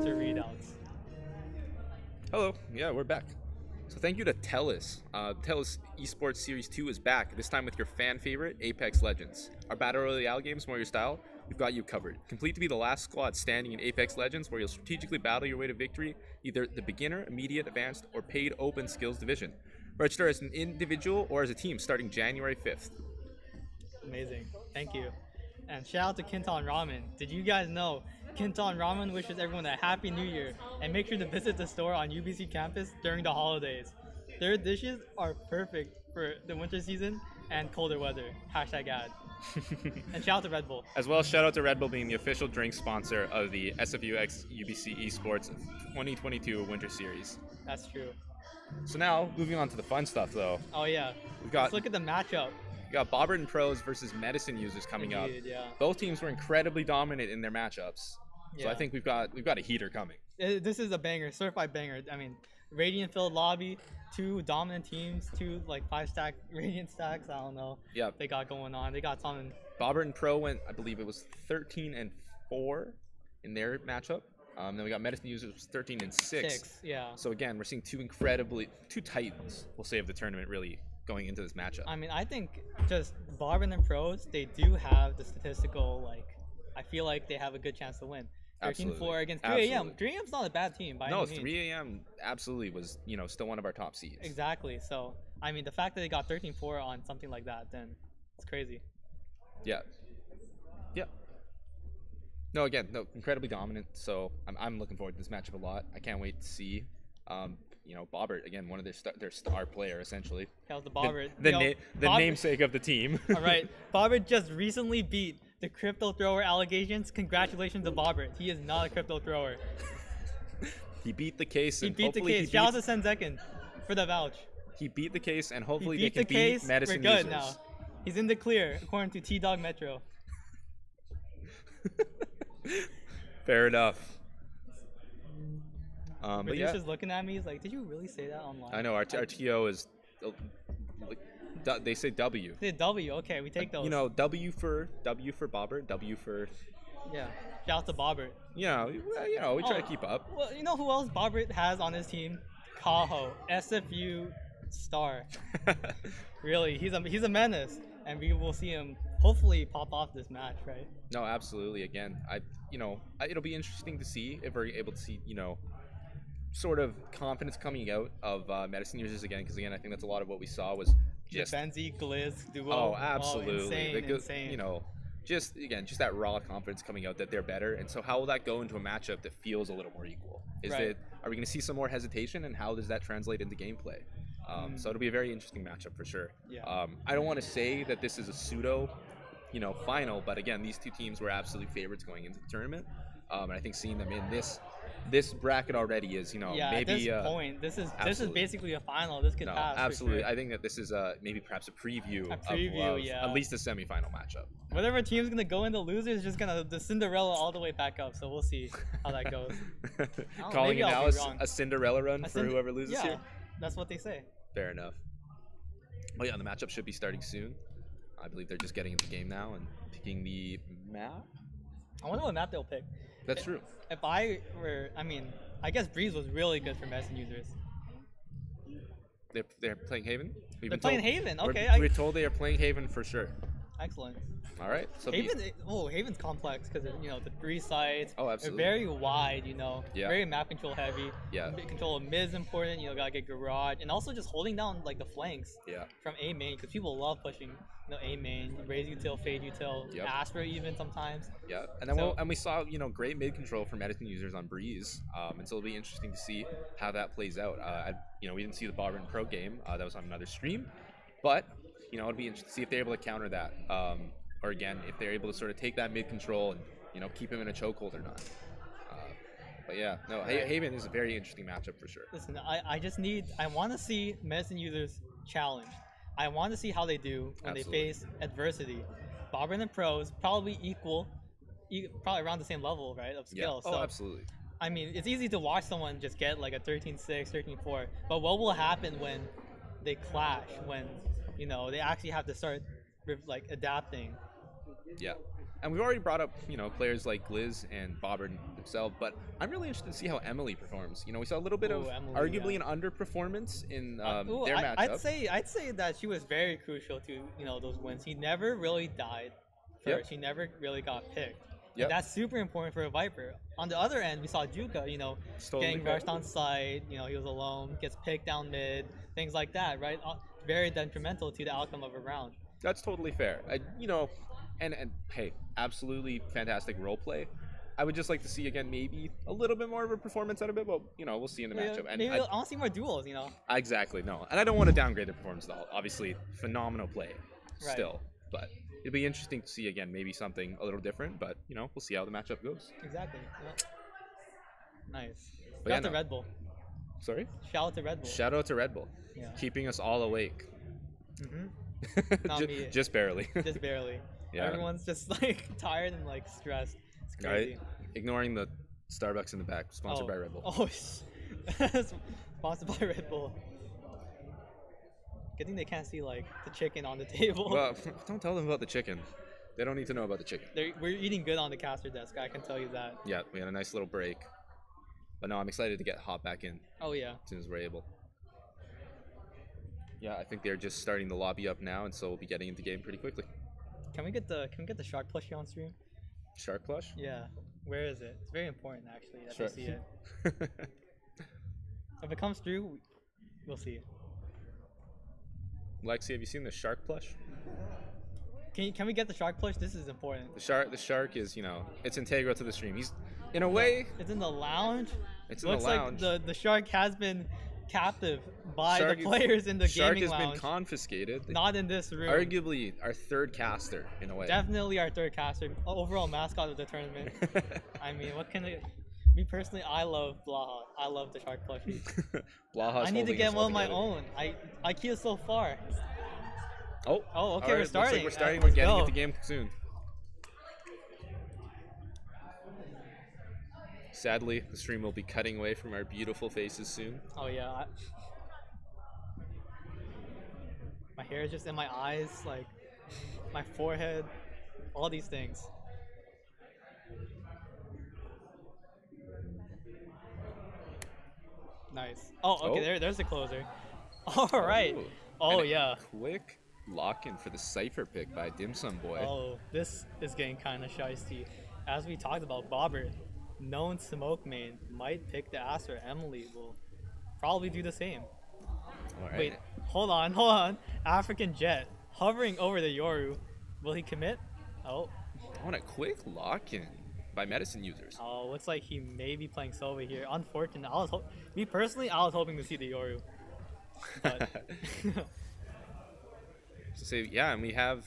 sponsor readouts. Hello, yeah, we're back. So thank you to TELUS. TELUS Esports Series 2 is back, this time with your fan favorite, Apex Legends. Our Battle Royale games, more your style, we've got you covered. Complete to be the last squad standing in Apex Legends, where you'll strategically battle your way to victory, either the beginner, immediate, advanced, or paid open skills division. Register as an individual or as a team starting January 5th. Amazing. Thank you. And shout out to Kinton Ramen. Did you guys know Kinton Ramen wishes everyone a happy new year, and make sure to visit the store on UBC campus during the holidays. Their dishes are perfect for the winter season and colder weather. Hashtag ad. And shout out to Red Bull. As well, shout out to Red Bull being the official drink sponsor of the SFU x UBC Esports 2022 Winter Series. That's true. So now, moving on to the fun stuff though. Oh yeah. We've got Let's look at the matchup. We got Bobbert Pros versus Medicine Users coming up. Indeed, yeah. Both teams were incredibly dominant in their matchups. So Yeah. I think we've got a heater coming. This is a banger, certified banger. I mean, Radiant filled lobby, two dominant teams, two like 5-stack Radiant stacks. I don't know. Yep. They got going on. They got something. Bobbert and Pro went, I believe it was 13-4 in their matchup. Then we got Medicine Users was 13-6. Yeah. So again, we're seeing two titans, we'll say, of the tournament really going into this matchup. I mean, I think just Barbon and Pros, they do have the statistical, like, I feel like they have a good chance to win. 13-4 Absolutely. against 3AM. Absolutely. 3AM's not a bad team by No, any means. 3AM absolutely was, still one of our top seeds. Exactly. So, I mean, the fact that they got 13-4 on something like that, then it's crazy. Yeah. Yeah. No, again, incredibly dominant. So I'm looking forward to this matchup a lot. I can't wait to see, Bobbert, again, one of their star player essentially. How's the Bobbert? The namesake of the team. All right, Bobbert just recently beat the crypto thrower allegations. Congratulations to Bobbert. He is not a crypto thrower. He beat the case. He And beat the hopefully case. Shout out to Senzekin for the vouch. He beat the case, and He hopefully they beat can the case. beat Medicine We're good Users. now. He's in the clear, according to T-Dog Metro. Fair enough. But Producer's yeah, just looking at me. He's like, "Did you really say that online?" I know our TO is, they say W. They W. Okay, we take those. W for Bobbert, W for, Yeah. Shout out to Bobbert. we try to keep up. Well, you know who else Bobbert has on his team? Kaho, SFU star. Really, he's a menace, and we will see him hopefully pop off this match, right? No, absolutely. Again, it'll be interesting to see if we're able to see, sort of confidence coming out of Medicine Users again, because again, I think that's a lot of what we saw was just. Benzie, Glizz, duo. Oh, absolutely. Insane. Just that raw confidence coming out that they're better, and so how will that go into a matchup that feels a little more equal? Are we going to see some more hesitation, and how does that translate into gameplay? So it'll be a very interesting matchup for sure. Yeah. I don't want to say that this is a pseudo, final, but again, these two teams were absolute favorites going into the tournament, and I think seeing them in this bracket already is, Yeah, maybe at this point, this is absolutely. basically a final. This could no, pass. for absolutely. sure. I think that this is maybe perhaps a preview, of yeah. at least a semifinal matchup. Whatever team's gonna go in the loser is just gonna the Cinderella all the way back up. So we'll see how that goes. Calling maybe it I'll now be wrong. a Cinderella run for whoever loses yeah, here. that's what they say. Fair enough. Oh yeah, the matchup should be starting soon. I believe they're just getting into the game now and picking the map. I wonder what map they'll pick. That's true. If I were, I guess Breeze was really good for Medicine Users. They're playing Haven? They're playing Haven, okay. We're told they are playing Haven for sure. Excellent. All right. So Haven's complex because the 3 sites. Oh, They're absolutely. very wide, Yeah. Very map control heavy. Yeah. Control of mid is important. Gotta get garage, and also just holding down like the flanks. Yeah. From A main, because people love pushing, A main, raise util, fade util, Yep. Asper even sometimes. Yeah, and then we saw great mid control for Medicine Users on Breeze, and so it'll be interesting to see how that plays out. We didn't see the Bobbert Pro game; that was on another stream, but it'll be interesting to see if they're able to counter that, or again if they're able to sort of take that mid control and keep him in a chokehold or not. But yeah, no, Haven is a very interesting matchup for sure. Listen, I want to see Medicine Users challenged. I want to see how they do when Absolutely. they face adversity. Bobbert and Pros probably probably around the same level, right, of skill. Yeah. So, Oh, absolutely. it's easy to watch someone just get like a 13-6, 13-4. But what will happen when they clash? When they actually have to start adapting Yeah. And we've already brought up, players like Gliz and Bobber himself, but I'm really interested to see how Emily performs. We saw a little bit of Ooh, Emily, arguably yeah. an underperformance in Ooh, their matchup. I'd say that she was very crucial to those wins. He never really died first. Yep. He never really got picked. Yep. And that's super important for a Viper. On the other end, we saw Juka, Totally getting fair. rushed on site. He was alone, gets picked down mid, things like that, right? Very detrimental to the outcome of a round. That's totally fair. And hey, absolutely fantastic role play. I would just like to see again maybe a little bit more of a performance out of it, but we'll see in the matchup. And Maybe I want to see more duels. Exactly, no. And I don't want to downgrade the performance at all. Obviously, phenomenal play Right. still. But it'll be interesting to see again maybe something a little different, but we'll see how the matchup goes. Exactly. Yep. Nice. But Shout out to no. Red Bull. Sorry? Shout out to Red Bull. Shout out to Red Bull. Yeah. Keeping us all awake. Not me. Just barely. Just barely. Yeah. Everyone's just tired and stressed. It's crazy. Right? Ignoring the Starbucks in the back, sponsored by Red Bull. Oh, sponsored by Red Bull. Good thing they can't see the chicken on the table. Well, don't tell them about the chicken. They don't need to know about the chicken. We're eating good on the caster desk. I can tell you that. Yeah, we had a nice little break. But no, I'm excited to get hop back in Oh yeah. as soon as we're able. Yeah, I think they're just starting the lobby up now, and so we'll be getting into game pretty quickly. Can we get the shark plushie on stream? Shark plush? Yeah. Where is it? It's very important actually that Sure. you see it. If it comes through, we'll see it. Lexi, have you seen the shark plush? Can we get the shark plush? This is important. The shark is, it's integral to the stream. He's, in a way, It's in the lounge. it's in Looks the lounge. like the shark has been captive by Shark the players in the Shark gaming has lounge. been confiscated. Not in this room. Arguably our third caster, in a way. Definitely our third caster, overall mascot of the tournament. I mean, what can it? Me personally, I love Blaha. I love the shark plushie. Blaha's I need to holding get himself one of my together. own. IKEA so far. Oh, okay, all we're right, looks like starting. we're starting. Let's We're getting go. into game soon. Sadly, the stream will be cutting away from our beautiful faces soon. Oh yeah. My hair is just in my eyes, my forehead, all these things. Nice. Oh, okay. Oh. There's the closer. All right. Ooh. Oh And a yeah. Quick lock-in for the Cypher pick by Dim Sum Boy. Oh, this is getting kind of shiesty. As we talked about, Bobber, known smoke main, might pick the Aster. Emily will probably do the same. All right. Wait, hold on. African Jet hovering over the Yoru. Will he commit? Oh, On a quick lock-in by medicine users. looks like he may be playing Sova here. Unfortunate. Me personally, I was hoping to see the Yoru. But So yeah, and we have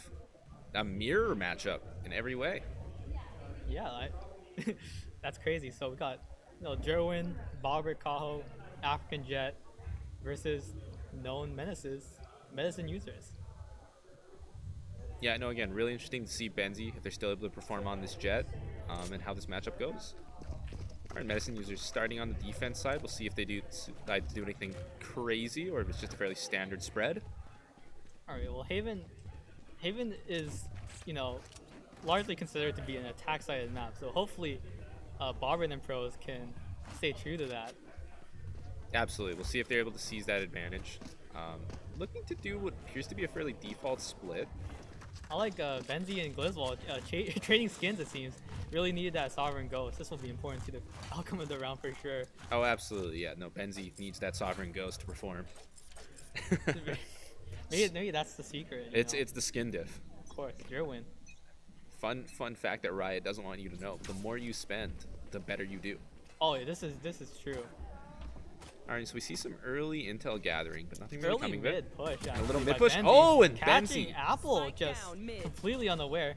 a mirror matchup in every way. yeah, that's crazy. So we got Jerwin, Bobber, Kaho, African Jet versus known medicine users. Yeah, no, again, really interesting to see Benzi if they're still able to perform on this jet, and how this matchup goes. All right, medicine users starting on the defense side. We'll see if they decide to do anything crazy or if it's just a fairly standard spread. All right. Well, Haven is largely considered to be an attack-sided map. So hopefully, Bobber and pros can stay true to that. Absolutely. We'll see if they're able to seize that advantage. Looking to do what appears to be a fairly default split. I like Benzi and Glizzwall trading skins. It seems really needed that Sovereign Ghost. This will be important to the outcome of the round for sure. Oh, absolutely. Yeah, no, Benzi needs that Sovereign Ghost to perform. Maybe that's the secret. It's the skin diff. Of course, your win. Fun fact that Riot doesn't want you to know. The more you spend, the better you do. Oh, yeah, this is true. All right, so we see some early intel gathering, but nothing really Early coming of it. mid push. A little actually, mid by push. Benzi. Oh, and catching Benzi. Apple Spike just down mid. completely unaware.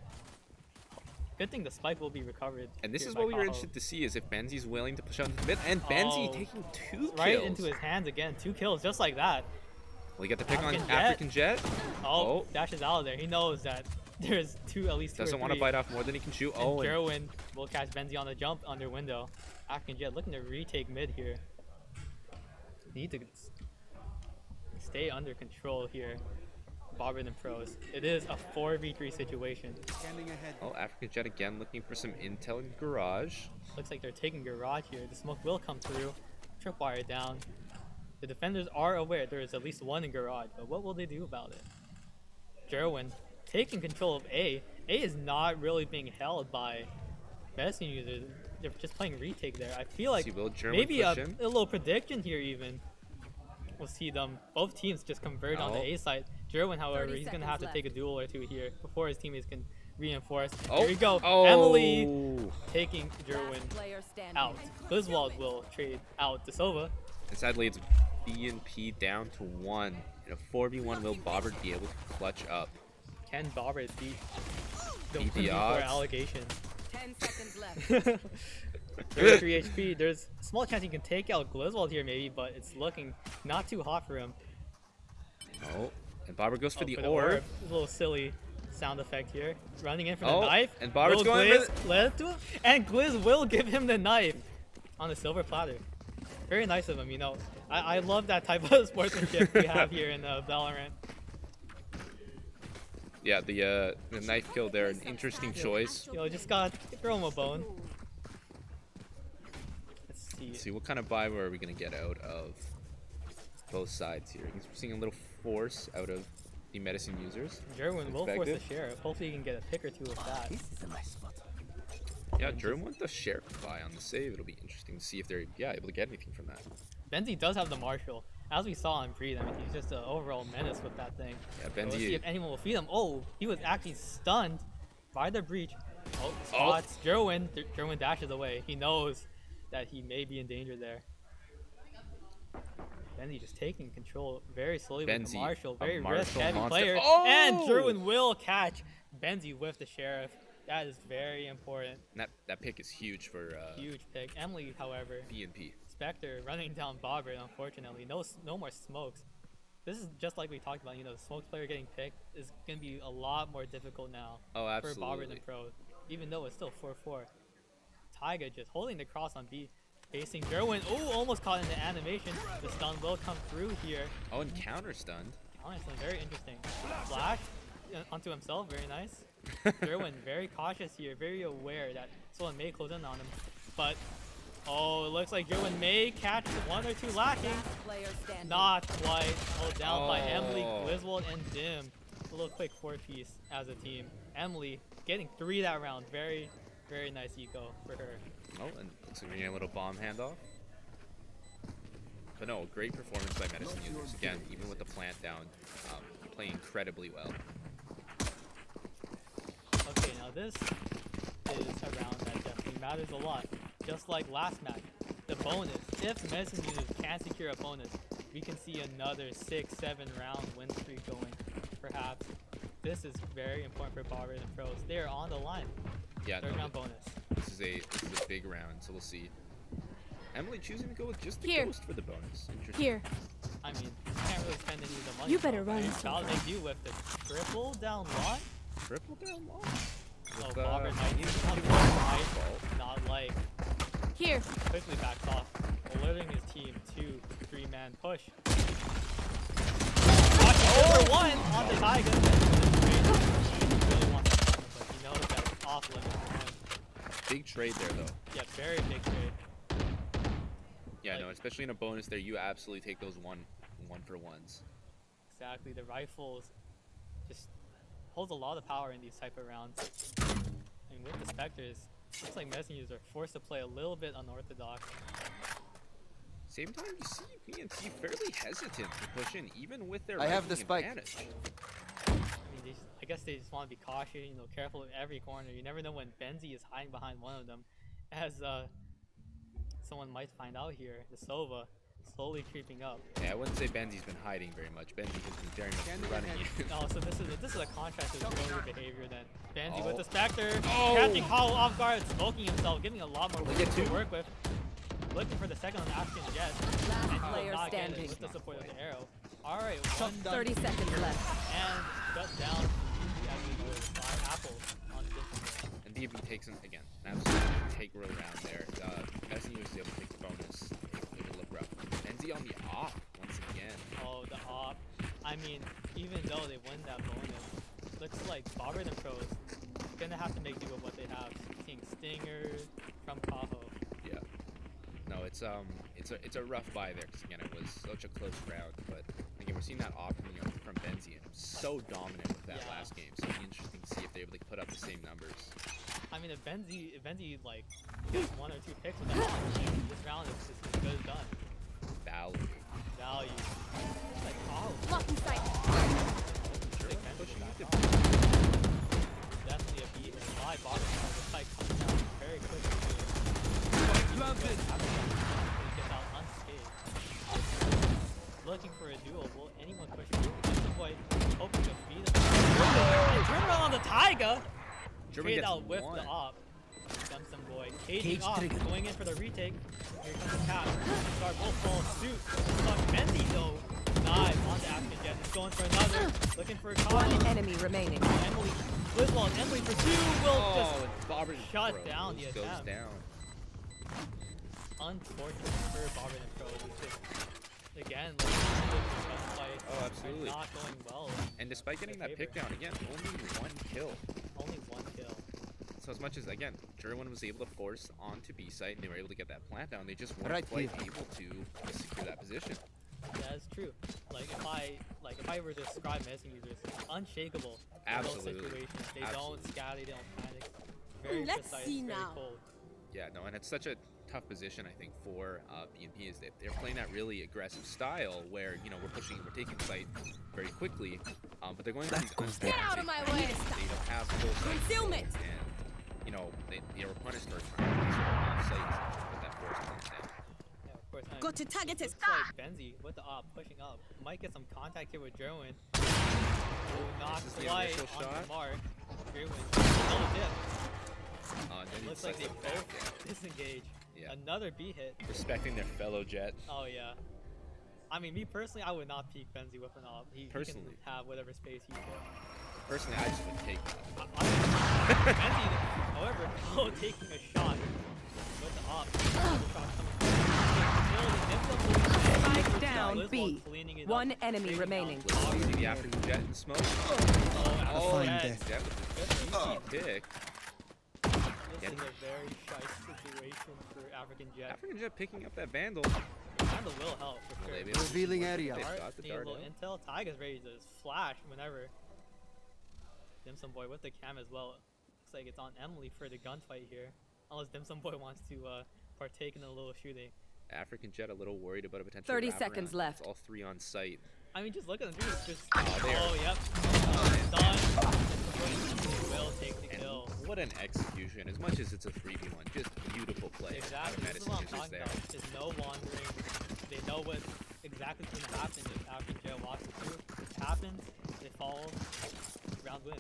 Good thing the spike will be recovered. And this here is by what we were Kaho. interested to see, is if Benzi's willing to push out into the mid. And Benzi Oh, taking 2 Right kills. into his hands again. 2 kills just like that. Will he get the pick on African Jet. African Jet? Oh, Oh. dashes out of there. He knows that there's at least two Doesn't or want to three. bite off more than he can shoot. And Oh, and Jerwin will catch Benzi on the jump under window. African Jet looking to retake mid here. Need to stay under control here. Barber and Pros. It is a 4v3 situation. Oh, African Jet again looking for some intel in garage. Looks like they're taking garage here. The smoke will come through. Tripwire down. The defenders are aware there is at least one in garage, but what will they do about it? Jerwin taking control of A. A is not really being held by medicine users. They're just playing retake there. I feel like maybe a little prediction here even. We'll see them. Both teams just converge on the A side. Jerwin, however, he's going to have to take a duel or two here before his teammates can reinforce. Here we go. Emily taking Jerwin out. Griswold will trade out to Sova. And sadly, it's BNP down to 1. In a 4v1, will Bobbert be able to clutch up? Can Bobbert beat the Beat the 1v4 odds. allegations? 10 seconds left. 33 HP. There's a small chance he can take out Griswold here maybe, but it's looking not too hot for him. Oh, and Bobbert goes for the orb. orb. A little silly sound effect here. Running in for the knife. And Bobbert's Will going Gliz for let it to him, and Gliz will give him the knife on the silver platter. Very nice of him, you know. I love that type of sportsmanship we have here in Valorant. Yeah, the knife kill there, an interesting choice. You know, just gotta throw him a bone. Let's See what kind of vibe are we gonna get out of both sides here. We're seeing a little force out of the medicine users. Jerwin will force the sheriff. Hopefully he can get a pick or two with that. Yeah, Jerwin wants the sheriff buy on the save. It'll be interesting to see if they're able to get anything from that. Benzie does have the Marshall. As we saw in Breed, I mean, he's just an overall menace with that thing. Yeah, So Benzie. let's see if anyone will feed him. Oh, he was actually stunned by the breach. Oh, spots Jerwin. Jerwin dashes away. He knows that he may be in danger there. Benzie just taking control very slowly with the Marshall. Very risk-heavy player. And Jerwin will catch Benzie with the sheriff. That is very important. And that pick is huge for Huge pick. Emily, however, BNP. Spectre running down Bobbert, unfortunately. No more smokes. This is just like we talked about, you know, the smokes player getting picked is going to be a lot more difficult now Oh, absolutely. for Bobbert and Pro, even though it's still 4-4. Taiga just holding the cross on B, facing Jerwin. Oh, almost caught in the animation. The stun will come through here. Oh, and counter stunned. Honestly, very interesting. Flash onto himself, very nice. Jerwin very cautious here, very aware that someone may close in on him. But, oh, it looks like Jerwin may catch one or two lacking. Not quite. Held down by Emily, Griswold, and Dim. A little quick 4-piece as a team. Emily getting 3 that round. Very, very nice eco for her. Oh, and looks like we're getting a little bomb handoff. But no, great performance by medicine users. Again, even with the plant down, playing incredibly well. Okay, now this is a round that definitely matters a lot. Just like last match, the bonus. If medicine users can secure a bonus, we can see another 6-7 round win streak going, perhaps. This is very important for Bobbert and Pros. They are on the line. Yeah, Third round bonus. This is a big round, so we'll see. Emily choosing to go with just the ghost for the bonus. Interesting. Here. I mean, you can't really spend any of the money. You better run. That'll make you with the triple down launch. Triple down long. Oh, Bobbert might not like. Here. Quickly backs off, alerting his team to 3-man push. Over 1 on the Taiga. Really wants to run, but he knows that it's off limits for him. Big trade there, though. Yeah, very big trade. Yeah, no, especially in a bonus there, you absolutely take those one for ones. Exactly, the rifles just holds a lot of power in these type of rounds. And with the Spectres, looks like medicine users are forced to play a little bit unorthodox. Same time, you see BNP fairly hesitant to push in, even with their I have the spike. advantage. I mean, I guess they just want to be cautious, you know, careful in every corner. You never know when Benzie is hiding behind one of them. As someone might find out here, the Sova slowly creeping up. Yeah, I wouldn't say Benzie's been hiding very much. Benzie has been very much running you. Oh, so this is a contrast to earlier behavior then. Benzie with the Spectre, catching Hollow off guard, smoking himself, giving a lot more to work with. Looking for the second on African Jet. Last and player not get it standing. with the support of the arrow. Alright, 30 seconds left. And shut down by Apples on this. And DB takes him again. An absolute integral round there. Medicine was able to take the bonus. It would look rough. Benzie on the off once again. Oh, the op. I I mean, even though they win that bonus, looks like Bobber and Pro is gonna have to make do with what they have. Seeing Stinger from Tahoe. Yeah. No, it's a rough buy there because again it was such a close round, but again we're seeing that op from Benzie and so dominant with that last game. So it'll be interesting to see if they're able to put up the same numbers. I mean, if Benzie like gets 1 or 2 picks with that launch, this round is just as good as done. Value. It's like, oh. Blocking sight. Sure, pushing you to Definitely a beat by Bobber. The fight comes down very quickly. Love it. He gets out unscathed. Looking for a duel. Will anyone push through? This boy hoping to beat him. Turn around on the Taiga. German Trade gets out with one. the op. Some boy. Caging Cage off. triggered. Going in for the retake. Here comes the cap. Start both fall suit. Fuck Benzie though. Nice. On to African Jet. He's going for another. Looking for a combo. One enemy remaining. Emily. Blizzball and Emily for 2. Will Oh, and Bobber shut Pro down the goes attempt. down. unfortunate for Bobber and Pro. It's just, again, like, the gunfights Oh, absolutely. are not going well. And despite getting that favor. pick down, again, only one kill. Only one kill. So as much as, again, Gerwin was able to force onto B site and they were able to get that plant down, they just weren't Right quite here. able to secure that position. That is true. Like if I were to describe missing users, unshakable in those Absolutely. situations. They Absolutely. don't scatter, they don't panic. Very Let's precise, see very now. cold. Yeah, no, and it's such a tough position, I think, for BNP is that they're playing that really aggressive style where, you know, we're taking site very quickly, but they're going for these Get out of my way. They don't have full site Concealment. control, and, you know, their opponents are trying to sort of off site with that force plant down. Yeah, of course. Go to target Looks it. like Benzie with the op pushing up. Might get some contact here with Jerwin. Not This is the quite initial on shot. the mark. Jerwin. Another dip. And then he Looks like decides they to back both disengage. Yeah. Another B hit. in, respecting their fellow Jet. Oh yeah. I mean, me personally, I would not peek Benzie with an op. He can Personally. have whatever space he wants. Personally, I just would take that. Benzie, however, taking a shot with the op. Another shot coming. Spike down, Blizzball B. cleaning it One up, enemy taking remaining. out See the African Jet in smoke. Oh, Fine Jet. death. Jet with the easy pick. This is a very shy situation for African Jet. African Jet picking up that Vandal. Vandal will help for Will sure. they be able to Revealing work? area. They've Dart, got the need a dart little out. intel. Tiger's ready to flash whenever. Dimsum Boy with the cam as well. Looks like it's on Emily for the gunfight here. Unless Dimsum Boy wants to partake in a little shooting. African Jet a little worried about a potential 30 wraparound. seconds left. It's all three on site. I mean, just look at them. Just there. oh, yep. Done. They will take the And kill. what an execution. As much as it's a 3v1, just beautiful play out of Exactly. This is Medicine what I'm Users talking there. about. There's no wandering. They know what exactly is going to happen if African Jet walks it through. It happens. They fall. Round win.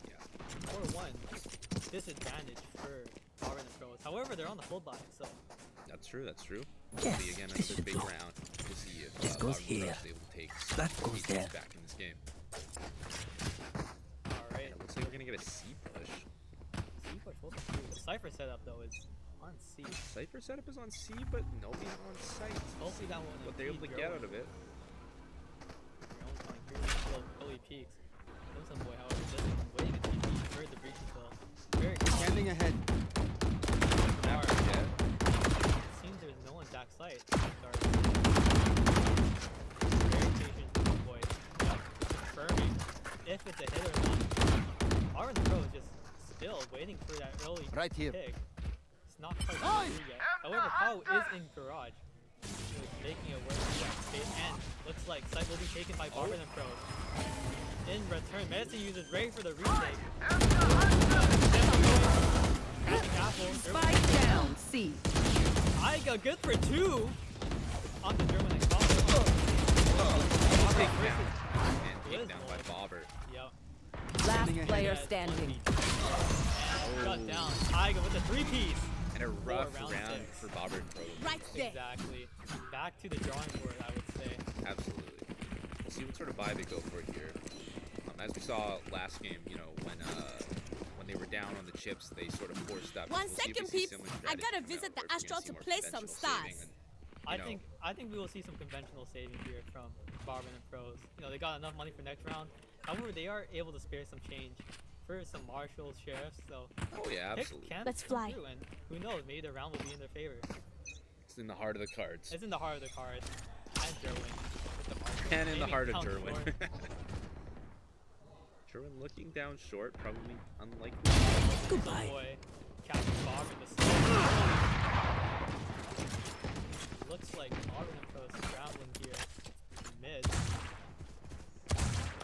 Yeah. 4-1. Disadvantage for Barbara and the Pros. However, they're on the full buy, so That's true, that's true. Yes, See, again, this another should big do. round to see if This goes Barbara here. is able to take That some goes pieces there. back in this game. alright. And it looks like we're going to get a C push. C push will be through. The Cypher setup though is on C. Cypher setup is on C, but nobody's on site. Hopefully that won't What they're able to impede get Joe. out of it. Drone's going through until Billy peaks. Dimsum Boy, however, doesn't waiting a TP. He heard the breach until very Scanning ahead. hard. African Jet. It seems there's no one back site. Start. Very patient Dimsum Boy. Yep, confirming if it's a hit or not. Arwen Pro is just still waiting for that early Right here. pick. It's not quite through yet. However, Kyle is in garage. He was making it work with that space, and looks like site will be taken by Barber and Pro. In return, Medicine uses ready for the retake. Apple. Spike down, C. Aiga, good for 2 on the German and combo. Takedown. And takedown by Blizzball. Bobber. Yep. Last ahead. player Yeah, standing. and shut down. Aiga with a 3-piece. And a rough round round six. for Bobber and Pro. Right there. Exactly. Back to the drawing board, I would say. Absolutely. We'll see what sort of buy they go for here. As we saw last game, you know, when they were down on the chips, they sort of forced up. One We'll see if second, we see peeps. similar I strategy gotta come out visit the where we're gonna Astral see to more play some conventional saving stars. and, I you know, think we will see some conventional saving here from Barman and Pros. You know, they got enough money for next round. However, they are able to spare some change for some marshals, sheriffs. So Oh yeah, picks absolutely. can Let's come fly. through, and who knows? Maybe the round will be in their favor. It's in the heart of the cards. It's in the heart of the cards. And Derwin with the marshal. And in the Maybe heart of down Derwin. short. Derwin looking down short, probably unlikely. Oh boy, catching Barman the slow. Looks like Barman and Pro scrambling here. Mid.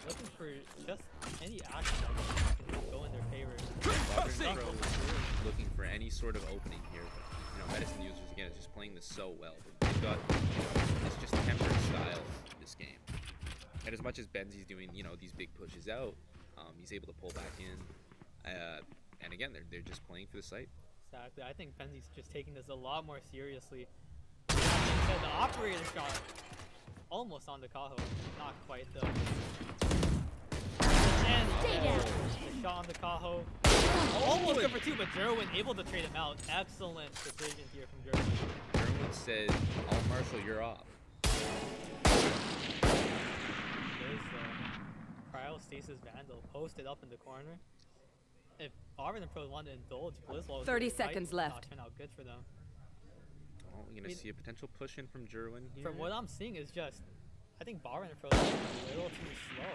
Looking for just any action that can go in their favor. Barber and Pro is looking for any sort of opening here. You know, Medicine users again is just playing this so well. They've got, it's just tempered style this game. And as much as Benzi's doing, these big pushes out, he's able to pull back in. And again, they're just playing for the site. Exactly. I think Benzi's just taking this a lot more seriously. So the operator shot almost on the Kaho. Not quite though. And the shot on the Kaho. Almost good for 2, but Derwin able to trade him out. Excellent decision here from Derwin. Derwin said, "All Marshall, you're off." There's Cryostasis Vandal posted up in the corner. If Barman and Pro want to indulge Blizzwall, 30 seconds left. Not turn out good for them. Well, we're gonna see a potential push in from Derwin here. From what I'm seeing is just, I think Barman and Pro is a little too slow.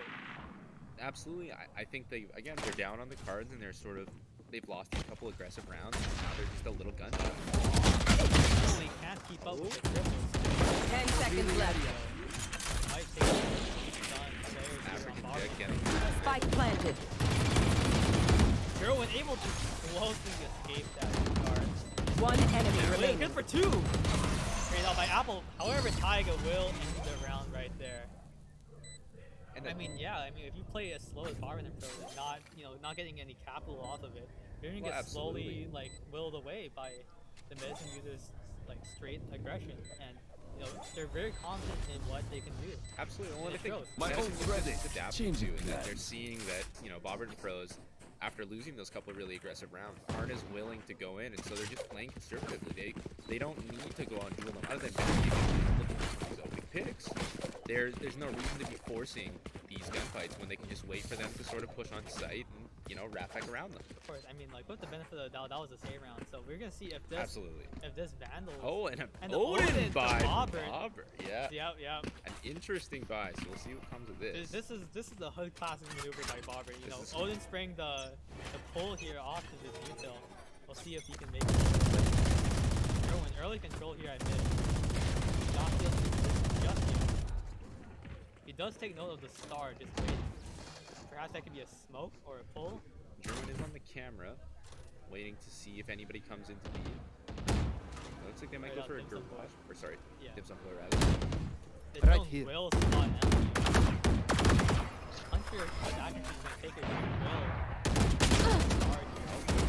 Absolutely, I think they're down on the cards and they've lost a couple aggressive rounds. And now they're just a little gun shy. They can't keep up with the triples. 10 seconds left. Might take some done players here on African Barman. Dick getting Spike planted. Derwin able to closely escape that card. One enemy Good remaining. for 2! Straight out by Apple. However, Taiga will end the round right there. and I mean, if you play as slow as Barman and Pro, and not getting any capital off of it, you're gonna get slowly willed away by the medicine users' straight aggression, and they're very confident in what they can do. absolutely. Well, It I think shows. My Medicine ult's ready. is adapting to, Changing and that that. they're seeing that Bobbert and Pros, after losing those couple of really aggressive rounds, aren't as willing to go in, and so they're just playing conservatively. They don't need to go on duel them other than looking for these opening picks. There's no reason to be forcing these gunfights when they can just wait for them to sort of push on site and wrap back around them. Of course, with the benefit of the doubt, that was a save round, so we're gonna see if this Absolutely. Vandal. Oh, and the Odin Odin to by Bobbert. Bobbert. Yeah. Yep. An interesting buy, so we'll see what comes of this. This is the hood classic maneuver by Bobbert. This is- Odin spraying the pull here off to his util. We'll see if he can make it. Derwin, early control here at mid. Not feeling this just yet. He does take note of the star, just wait. Perhaps that could be a smoke or a pull. German is on the camera, waiting to see if anybody comes into lead. Looks like they might Right go out for a dim sum garage, pull. or sorry, Yeah. dim sum pull rather. The Right drone here. will spot Emily. Unsure what action she's gonna take her. She will. Hard here.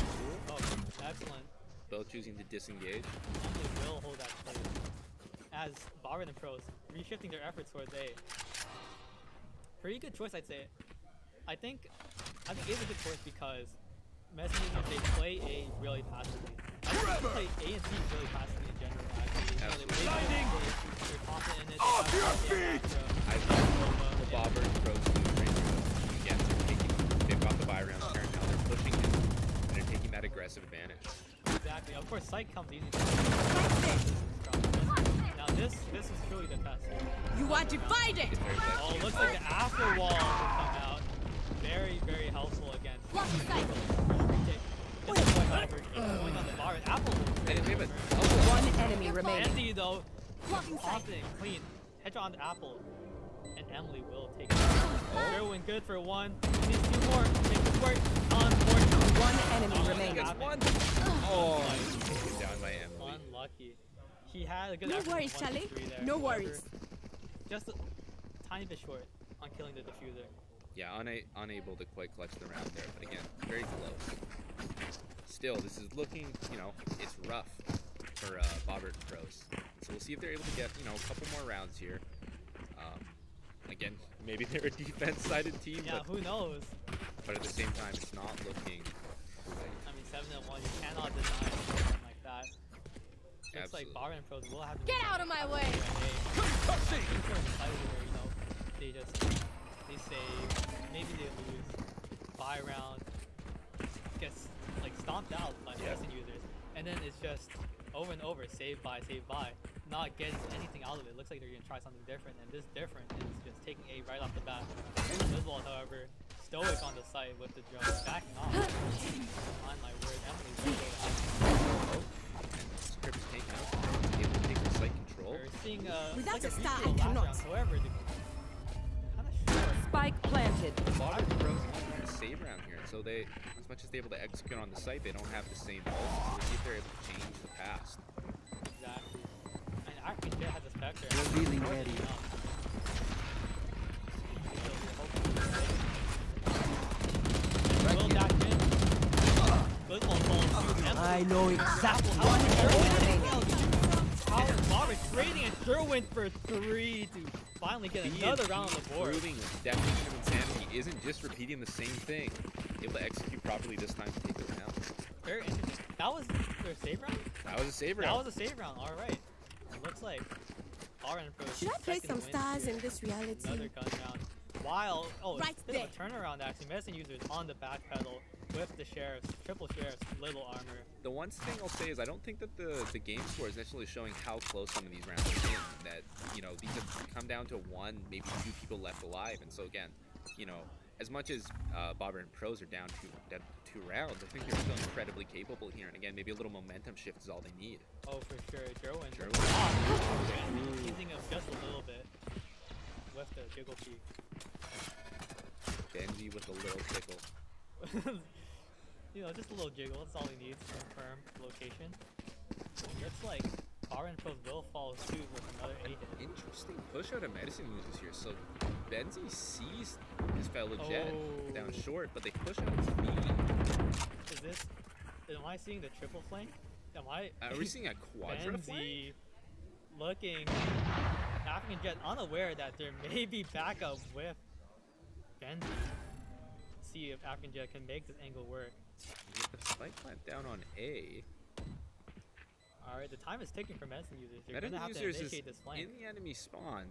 Oh, excellent. Both choosing to disengage. Emily will hold that play. As Barman and Pros reshifting their efforts towards A. Pretty good choice, I'd say. I think it's a good choice because Messengers, they play A really passively. I think they play A and C really passively in general, actually. They play they're confident in it. Off your feet! I love the Bobber and Pros move right now. Again, they've got the buy round turn now. They're pushing it, and they're taking that aggressive advantage. Exactly. Of course, Sight comes easy. Now this is truly the test. You are divided. It's very flexible. Oh, looks like the after wall will come out. Very, very helpful against. Going on the bar. Apple. And they have a One enemy remaining. Andy though, confident, clean. Headshot on the Apple, and Emily will take it. Derwin good for 1. He needs 2 more. Make this work. Unfortunately. One enemy remaining. That's one. Oh, taken down by Emily. Unlucky. He had a good No average of worries, 1 to Charlie. 3 there. No However, worries. Just a tiny bit short on killing the diffuser. Yeah, unable to quite clutch the round there, but again, very close. Still, this is looking, it's rough for Bobbert and Pros. So we'll see if they're able to get, a couple more rounds here. Again, maybe they're a defense-sided team, Yeah, who knows? but at the same time, it's not looking I mean, 7-1, you cannot deny something like that. Looks like Absolutely. Barman and Pros will have to Get out of my way. they save, maybe they lose, buy round, gets like stomped out by medicine users, and then it's just over and over, save buy, not getting anything out of it. Looks like they're gonna try something different, and this different is just taking A right off the bat. Griswold, however, stoic on the site with the drone, backing off. On my word, Emily's Script's taken out, able to take the site control. we're seeing Without like a a star, refill I last cannot. round. However, kind of short. Spike planted. Bobber Pros trying to save around here, so they, as much as they're able to execute on the site, they don't have the same ult. So we'll see if they're able to change the past. Exactly. And African Jet has a Spectre. Revealing area. Will dash in. Griswold falls to I know exactly. One enemy remaining. Bobber trading and Sherwin for 3 to finally get another round on the board. Proving the definition of insanity isn't just repeating the same thing. Able to execute properly this time to take the round. Very interesting. That was their save round? That was a save That round. was a save round, alright. It looks like RN Pro Should I play second some win stars here. in this reality? Another gun round. While, Right bit of a turnaround actually. Medicine users on the back pedal with the sheriffs, triple sheriffs, little armor. The one thing I'll say is I don't think that the game score is necessarily showing how close some of these rounds are in. That, you know, these have come down to one, maybe two people left alive. And so again, you know, as much as Bobber and Pros are down to two rounds, I think they're still incredibly capable here. And again, maybe a little momentum shift is all they need. Oh, for sure. Jerwin. Jerwin. Teasing him just a little bit with the jiggle peek. Benji with a little tickle. You know, just a little jiggle. That's all he needs to confirm location. Looks like RN Pros will follow suit with another 8 hit. Interesting push out of medicine users here. So Benzi sees his fellow Jet down short, but they push out his B. Is this? Am I seeing the triple flank? Am I? Are we seeing a quadra flank? Benzi looking African Jet unaware that there may be backup with Benzi. See if African Jet can make this angle work. Get the spike plant down on A. Alright, the time is ticking for medicine users. You're Medicine gonna have to users is initiate this flank. in the enemy spawn.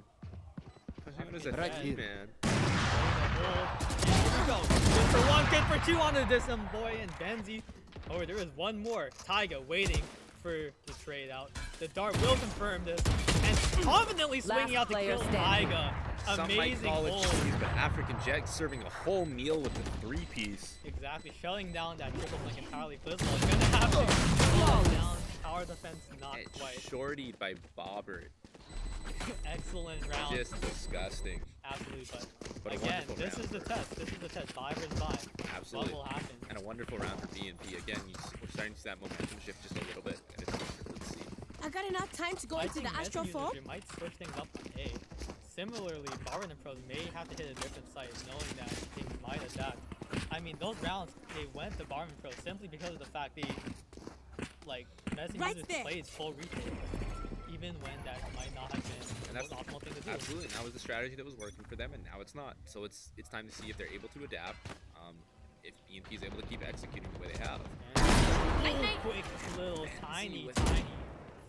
Pushing out as a Right three here. man. Here we go. Good for 1, good for 2 onto this boy and Benzi. Oh, there is one more. Taiga waiting for the trade out. The dart will confirm this. And confidently swinging out to player kill standing. Taiga. Some might Amazing call it hold. cheese, but African Jet serving a whole meal with the 3-piece. Exactly, shutting down that triple flank entirely. Griswold is gonna have to slow it down. Tower defense, not And quite. shortied by Bobbert. Excellent round. Just disgusting. Absolutely, But a again, wonderful this round is the for- test. This is the test. 5 versus 5. Absolutely. What will happen? And a wonderful round for B&P. Again, we're starting to see that momentum shift just a little bit, and it's wonderful to see. I got enough time to go I into think the astral Medicine form. user might switch things up on A. Similarly, Barwin and Pros may have to hit a different site, knowing that they might adapt. I mean, those rounds, they went to Barwin and Pros simply because of the fact they, like, Medicine Right users there. played full retail, even when that might not have been And the that's most optimal thing to do. absolutely. And that was the strategy that was working for them, and now it's not. So it's time to see if they're able to adapt. If B&P is able to keep executing the way they have. And quick little tiny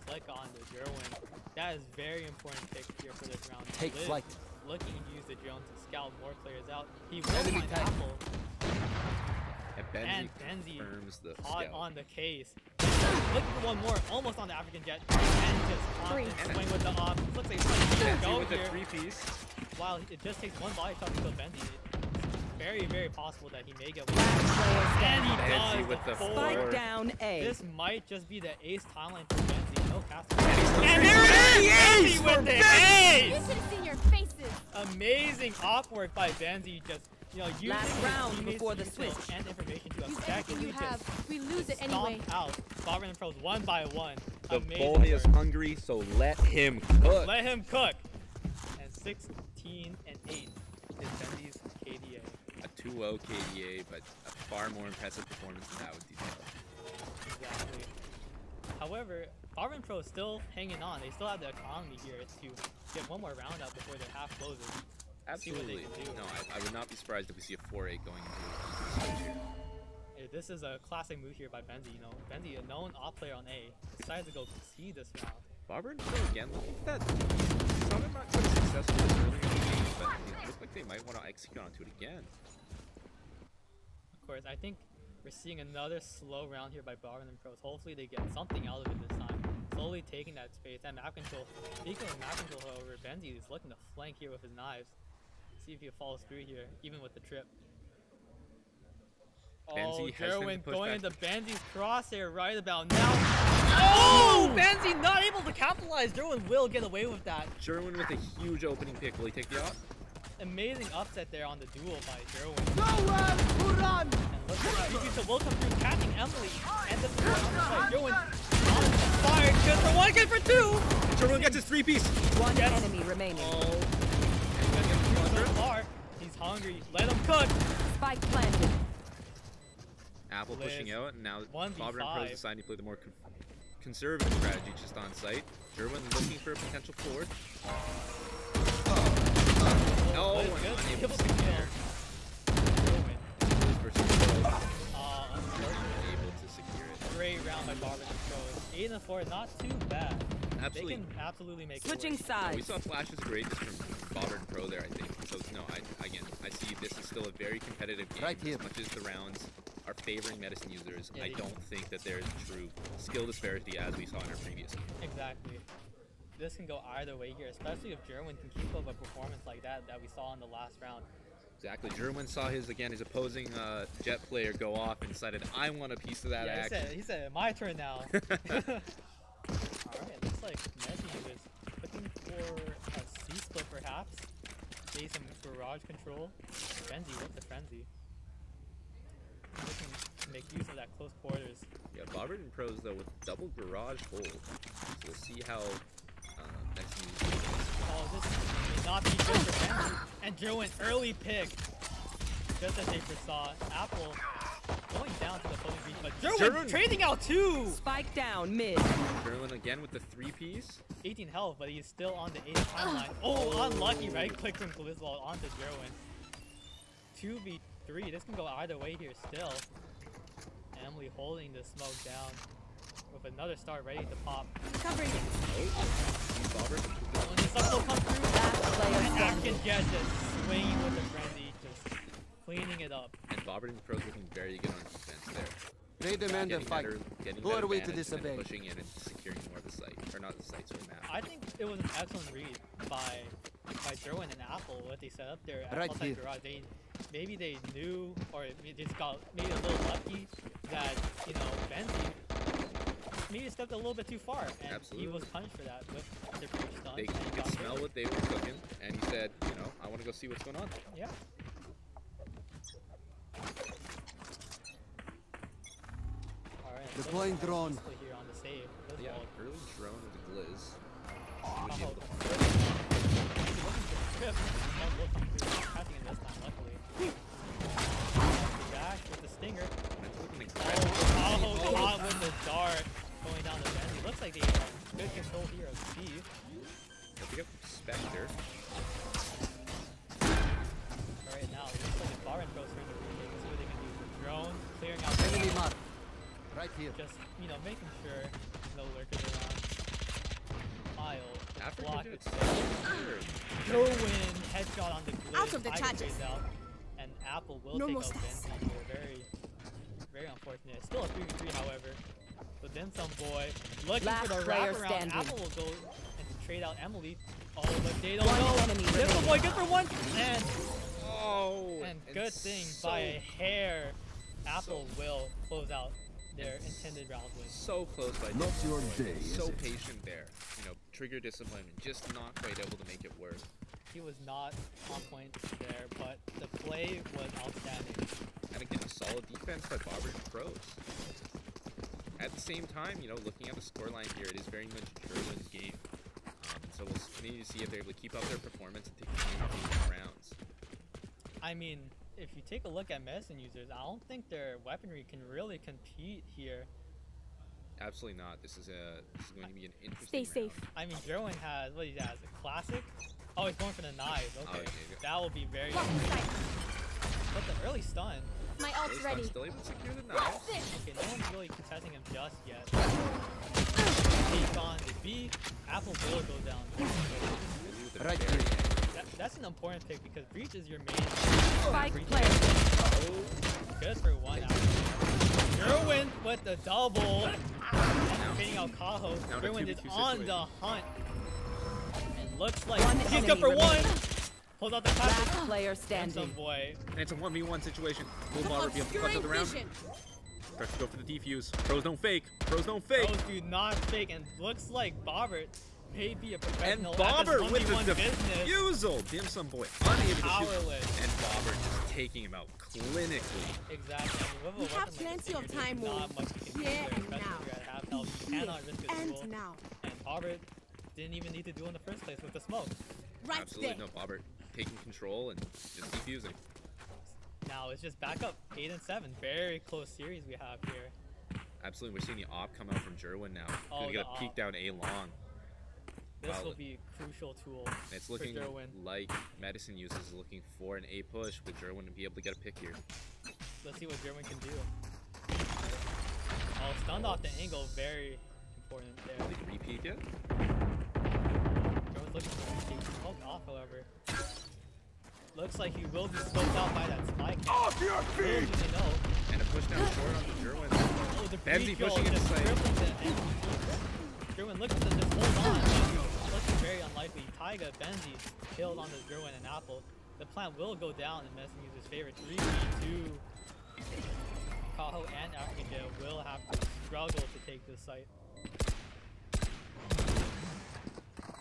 flick on the Jerwin. That is very important pick here for this round. Take Liz flight. looking to use the drone to scout more players out. He will Enemy find tank. Apple And Benji and Benzi confirms the hot scout. on the case. Looking for one more, almost on the African Jet. And just confident swing with the off. Looks like he's trying to Benzi go with the here. 3-piece. While it just takes one body shot to kill Benzi. It's very, very possible that he may get one. Last player And he standing. Benzi does with the four. Spike down A. This might just be the ace timeline for Benzi. No casting. And And there it is! Benzi with the ace! You should have seen your faces. Amazing op work by Benzi. Just, you know, using Last his round teammates' before the details switch. and information to Use everything effectively you have. just We lose it anyway. stomp out Bobber and Pros one by one. The Amazing boy is work. hungry, so let him cook. Let him cook. And 16 and 8 is Benzi's KDA. A 2-0 KDA, but a far more impressive performance than that would detail. Exactly. However, Bobber and Pro is still hanging on. They still have the economy here to get one more round out before their half closes. See what they Absolutely. can do. No, I would not be surprised if we see a 4-8 going into the switch here. This is a classic move here by Benzi. You know, Benzi, a known op player on A, decided to go C this round. Barber and Phil again, look at that Ramen not quite successful this early in the game, but it looks like they might want to execute onto it again. Of course, I think we're seeing another slow round here by Barman and Pros. Hopefully they get something out of it this time. Slowly taking that space. And map control. Speaking of map control, however, Benzi is looking to flank here with his knives. See if he follows through here, even with the trip. Benzi Jerwin going back. into Benzi's crosshair right about now. Oh! Benzi not able to capitalize. Jerwin will get away with that. Jerwin with a huge opening pick. Will he take the op? Amazing upset there on the duel by Jerwin. Nowhere to run! And look at that. Yuki will come through catching Emily. And the Jerwin on fire. Good for one, good for two! Jerwin gets his 3-piece. One enemy remaining. Oh. So far, he's hungry. Let him cook. Spike planted. Apple Liz, pushing out, and now 1v5. Bobber and Pros deciding to play the more conservative strategy just on site. Jerwin looking for a potential fourth. Oh, Liz, and good. unable Able to to secure. Jerwin. Liz versus Pros. Unfortunately. Able to secure it. Great round by Barber and Pros. 8 and 4, not too bad. Absolutely. They can absolutely make Switching it work. sides. We saw flashes great just from Bobber and Pro there, I think. So, no, I see this is still a very competitive game. Right here. As much as the rounds are favoring medicine users, Yeah, I don't think that there is true skill disparity as we saw in our previous game. Exactly. This can go either way here, especially if Jerwin can keep up a performance like that we saw in the last round. Exactly. Jerwin saw his opposing Jet player go off and decided, I want a piece of that Yeah, action. he said, my turn now. Alright, looks like Messi is looking for a C-split perhaps. Maybe some garage control. Frenzy with the frenzy. Looking to make use of that close quarters. Yeah, Bobber and Pros though with double garage hold. So we'll see how next move. Oh, this may not be good for Frenzy. And Jerwin early pick. Just as they foresaw. Apple going down to the opposing beach, but Jerwin trading out two! Spike down mid. Jerwin again with the 3-piece. 18 health, but he's still on the 8 timeline. Oh, unlucky right click from Gliswold onto Jerwin. 2v3, this can go either way here still. Emily holding the smoke down with another star ready to pop. Covering it. Bobber. When the sub will come through, Last player and standing. Action Jet just swinging with the frenzy, just cleaning it up. And Bobber and Pros looking very good on defense there. They demand a Getting fight. better, getting Who that are we to advantage and then disobey? pushing in and securing more of the site. Or not the site, sorry, map. I think it was an excellent read by Jerwin and Apple, what they set up there at Right outside here. garage. Maybe they knew, or they just got maybe a little lucky that, you know, Benzi maybe stepped a little bit too far, and Absolutely. he was punished for that with their first stun. They and could got smell hit. what they were cooking, and he said, you know, I want to go see what's going on. Yeah. Alright. Deploying drone. Here on the save. Yeah, Griswold. early drone with the Gliz. Oh, Would be able to Trip. Will come through, catching it this time, luckily. Back with the stinger. That's looking Oh, incredible. caught with the dart going down the Benzi. Looks like they have good control here of Steve. Don't forget Spectre. Alright, now it looks like the Baron throws her in the remake. See what they can do for drone, clearing out Enemy mark. Right here. just, you know, making sure no lurkers around. Pile, After block he did it. it second, Jerwin, headshot on the Gliz. Out of the Tiger charges. fades out, and Apple will No take more out stats. Benzi here. Very, very unfortunate. Still a 3v3, however. But then some boy looking Last for the player wraparound. standing. Apple will go and trade out Emily. Oh, but they don't One know. enemy This remaining. boy good for one, and Oh, good thing by a hair. Apple will close out their intended round win. so close by Not your day, is so it? patient there. You know, trigger discipline and just not quite able to make it work. He was not on point there, but the play was outstanding. And again, a solid defense by Bobber and Pros. At the same time, you know, looking at the scoreline here, it is very much Jerwin's game. So we'll continue to see if they're able to keep up their performance and take the rounds. I mean, if you take a look at medicine users, I don't think their weaponry can really compete here. Absolutely not. This is going to be an interesting Stay round. safe. I mean, Jerwin has, what he has, a classic? Oh, he's going for the knife. Okay, yeah. that will be very Blocking sight. But the early stun. My At ult's least I'm ready. still able to secure the knife. Okay, no one's really contesting him just yet. Take on the B. Apple will go down. Maybe with the Right very here. end. That's an important pick because Breach is your main. Spike Breach planted. Good for one out. Derwin with the double. Fading out Kaho. Now the Derwin is 2v2 on situation. the hunt. And looks like One he's enemy good for one. remaining. Pulls out the Last pass. player Handsome standing. boy. And it's a 1v1 situation. Will Barber be able to clutch out the round? Starts to go for the defuse. Pros don't fake. Pros don't fake. Those do not fake, and looks like Bobbert may be a And professional at Bobber this with 1v1 the business. defusal. Dim Sum Boy unable to shoot. Powerless. And Bobber just taking him out clinically. Exactly. I mean, with a We have weapon like plenty this, of there's time, not Wolf. much you can do Here there, and especially now. if you're at half health. You Here cannot risk a and duel. now. And Bobbert didn't even need to do in the first place with the smoke. Right Absolutely there. no. Bobber taking control and just defusing. Now it's just back up 8 and 7. Very close series we have here. Absolutely. We're seeing the op come out from Jerwin now. Oh, Gonna get the a peek op. down A long. This Wow. will be a crucial tool It's for looking Derwin. like Medicine Use is looking for an A push with Jerwin to be able to get a pick here. Let's see what German can do. Oh, stunned off the angle. Very important there. Did he repeat yet? German's looking for a smoke off, however. Looks like he will be scoped out by that spike. Off your feet! No. And a push down short onto Jerwin. Oh, the Benzie pre-kill pushing into just sight. crippling the enemy. Gerwin looking to just hold on. Looking very unlikely. Taiga, Benzie killed on the Gerwin and Apple. The plant will go down in Medicine User's favor. 3v2. Kaho and African Jail will have to struggle to take this site.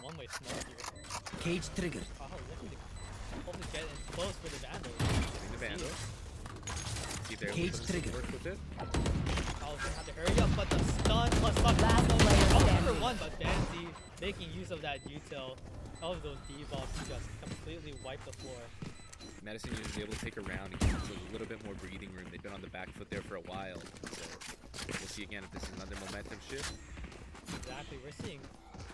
One-way smoke here. Cage triggered. Kaho looking to hopefully get in close for the Vandal. Getting the Vandal. See if they're able Cage to put some triggered. work with it. Kaho's gonna have to hurry up, but the stun plus suck Last combo. player Oh, standing. number one, but Danzy making use of that util. Of those debuffs to just completely wipe the floor. Medicine Use is able to take a round and give us a little bit more breathing room. They've been on the back foot there for a while. So we'll see again if this is another momentum shift. Exactly, we're seeing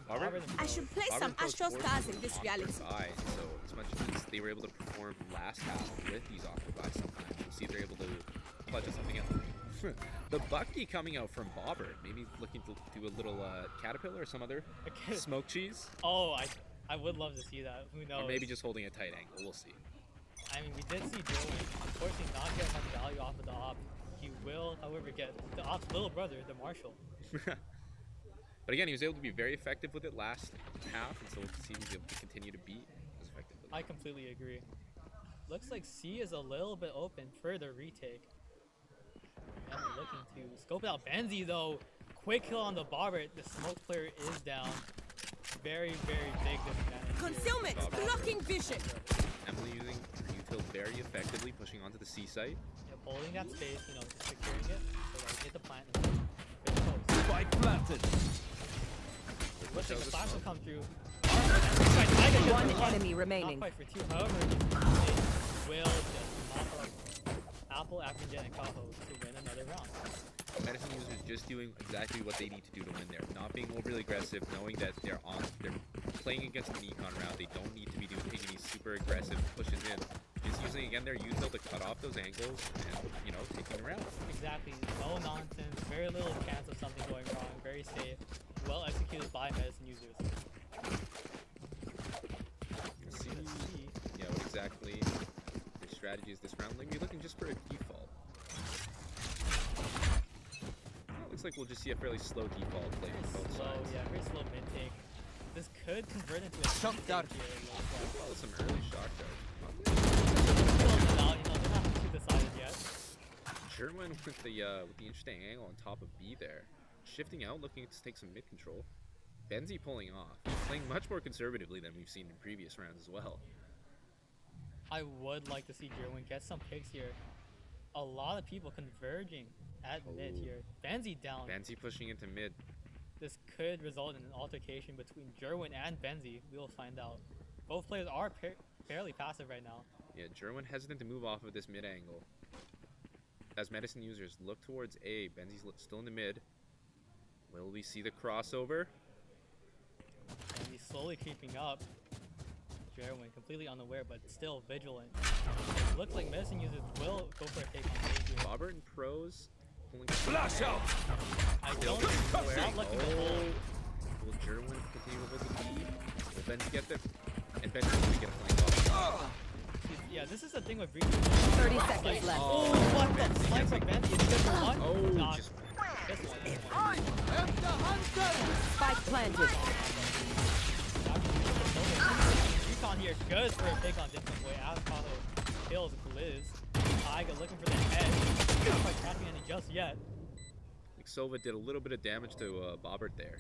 Barber? Barber and I should play Auburn some Pros Astro forced Stars them in this off reality. their bye, so as much as they were able to perform last half with these Octobuys sometimes, we'll see if they're able to clutch at something else. The Bucky coming out from Bobber, maybe looking to do a little Caterpillar or some other Okay. smoke cheese, Oh, I would love to see that. Who knows? or maybe just holding a tight angle. We'll see. I mean, we did see Dylan unfortunately not get much value off of the op. He will, however, get the op's little brother, the Marshall. But again, he was able to be very effective with it last half, and so we'll see if he's able to continue to be as effective with it. I completely agree. Looks like C is a little bit open for the retake. And we're looking to scope out Benzie though. Quick kill on the Barber. The smoke player is down. Very, very big disadvantage. here. Concealment. Blocking vision. Emily using her util very effectively, pushing onto the C site. Yep, holding that space, you know, just securing it. So that we hit the plant and then hit the post. Spike planted. Looks like the Shows flash the will smoke. come through. Tiger gets One the one. enemy Not remaining. quite for two. However, they will just mop up Apple, African Jet, and Kaho to win another round. Medicine users just doing exactly what they need to do to win there. Not being overly aggressive, knowing that they're playing against an econ round. They don't need to be taking these super aggressive pushes in. Just using again their util to cut off those angles and, you know, taking the round. Exactly. No nonsense. Very little chance of something going wrong. Very safe. Well executed by medicine users. Let's see, Let's see. yeah, what exactly their strategy is this round. Like, you're looking just for a default. Looks like we'll just see a fairly slow default play Very from both slow. sides. Yeah, very slow mid take. This could convert into a Shock retake dart. here. As well as some early shock dart. Still out, you know, they're not too decided yet. Sherwin with the interesting angle on top of B there. Shifting out, looking to take some mid control. Benzie pulling off. Playing much more conservatively than we've seen in previous rounds as well. I would like to see Jerwin get some picks here. A lot of people converging at mid Oh. here. Benzie down. Benzie pushing into mid. This could result in an altercation between Jerwin and Benzie. We will find out. Both players are fairly passive right now. Yeah, Jerwin hesitant to move off of this mid angle. As medicine users look towards A, Benzie's still in the mid. Will we see the crossover? And he's slowly creeping up. Jerwin completely unaware, but still vigilant. It looks like medicine users will go for a take on A here. Robert and Pros pulling. Flash out. I don't think we're not looking to hold. Will Jerwin continue to hold the lead? Will Benzie get the And Ben is going to get a flank off. Yeah, this is the thing with Breach. 30 seconds left. Oh, what the flank from Ben? Is good for one? Oh, Nah, just this one. Spike planted. Recon here, good for a pick on different way. Avocado kills Blizz. Taiga looking for the head. Not quite catching any just yet. I think Sova did a little bit of damage to Bobbert there.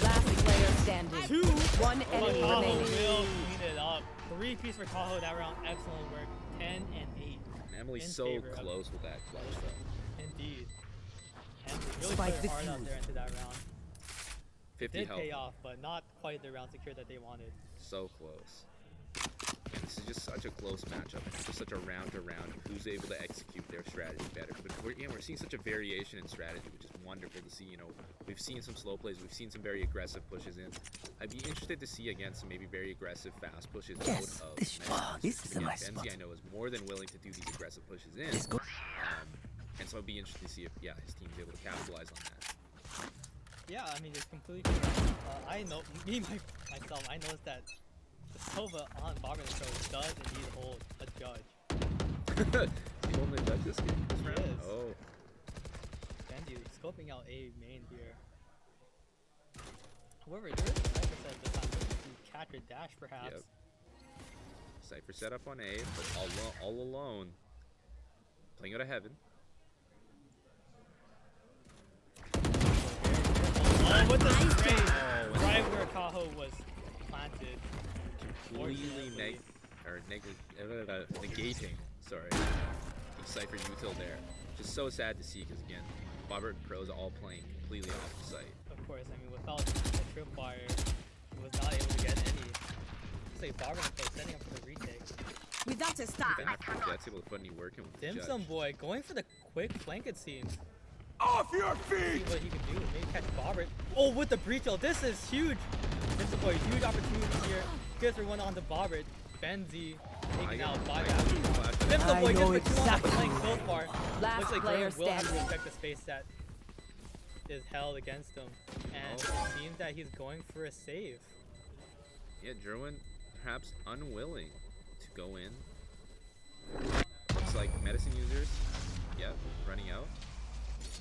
Last player standing. Two. One enemy Tahoe remaining. will clean it up. 3-piece for Tahoe that round. Excellent work. 10 and 8. And Emily's In so favor of- close with that clutch though. Indeed. And really Spike put their heart out defused. there into that round. 50 Did health. pay off, but not quite the round secure that they wanted. So close. And this is just such a close matchup. It's just such a round to round. Who's able to execute their strategy better? But we're seeing such a variation in strategy, which is wonderful to see. You know, we've seen some slow plays. We've seen some very aggressive pushes in. I'd be interested to see again some maybe very aggressive fast pushes Yes, out of this- Menace. this is a Again, nice Benzie, spot. I know, is more than willing to do these aggressive pushes in. Let's go. And so it'd be interesting to see if, yeah, his team's able to capitalize on that. Yeah, I mean, it's completely correct. I know, myself, I noticed that the Sova on Barber Pro does indeed hold a judge. You only judge this game this round? Yes. Oh. Benji scoping out A main here. However, there is a sniper set this time to catch or dash, perhaps. Yep. Cypher set up on A, but all alone. Playing out of heaven. Oh, with the spray! Right where Tahoe was planted. Completely negating, sorry, the Cypher util there. Just so sad to see because again, Bobbert and Pros all playing completely off the site. Of course, I mean, without the tripwire, he was not able to get any. Looks like Barber and Pro setting up for the retake. We got to stop. Ben after that's able to put any work in with the Dim judge. Sum Boy going for the quick flank, it seems. Off your See feet! what he can do. Maybe catch Bobbert. Oh, with the breach. Oh, this is huge. Dim Sum Boy, huge opportunity here. Gets for one on the Bobbert. Benzie taken out by that. Dim Sum Boy I gets know for two on the exactly. flank so far. Last Looks like player Graham will have to standing. respect the space that is held against him. And it seems that he's going for a save. Yeah, Jerwin perhaps unwilling to go in. Looks like medicine users, yep, running out.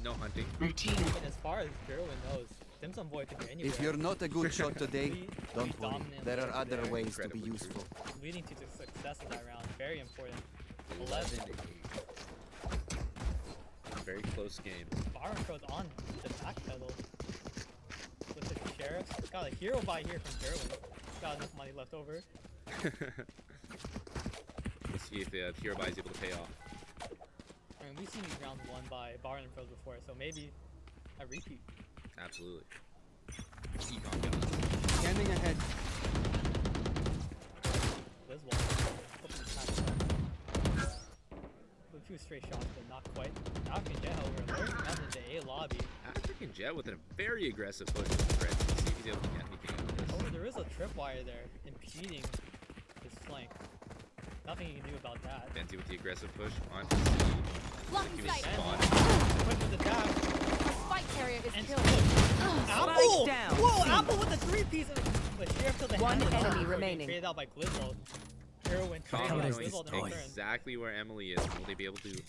No hunting. Routine. And as far as Jerwin knows, Dim Sum Boy could be anywhere. If you're not a good shot today, Be don't worry. dominant There are over other there. ways to be Incredibly useful. Leading to the success of that round. Very important. 11 to 8. Very close game. Baron Pro's on the back pedal with the sheriff. Got a hero buy here from Jerwin. Got enough money left over. Let's see if the hero buy is able to pay off. I mean, we've seen these rounds won by Baron Pros before, so maybe a repeat. Absolutely. Econ guns. Scanning ahead. Liz won. Hoping to catch up. With two straight shots, but not quite. African Jet, however, luring them into A lobby. African Jet with a very aggressive push with the Fred. Let's see if he's able to get anything out of this. However, there is a tripwire there impeding his flank. Nothing you can do about that. Benzie with the aggressive push on Blocking he was sight. spotted. Quick with the dash. Our spike carrier is And killed. Apple! down. Whoa, Apple with the three-piece! But Sheriff killed the One hand enemy before remaining. getting traded out by Glizzle. Heroin traded Colin by knows Glizzle in return. exactly where Emily is. Will they be able to?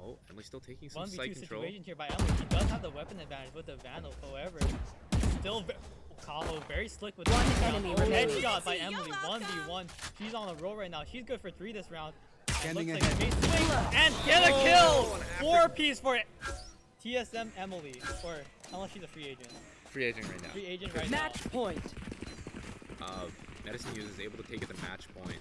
Oh, Emily's still taking some 1v2 side control. situation here by Emily. He does have the weapon advantage with the Vandal, however, still Kaho very slick with One this round. enemy Oh, remaining. headshot by You're Emily, welcome. 1v1. She's on a roll right now. She's good for 3 this round. Scanning Looks like ahead. she may swing and get a Oh, kill! an 4-piece for TSM Emily, or unless she's a free agent. Free agent right now. Free agent right Match point. Medicine Users able to take it to match point.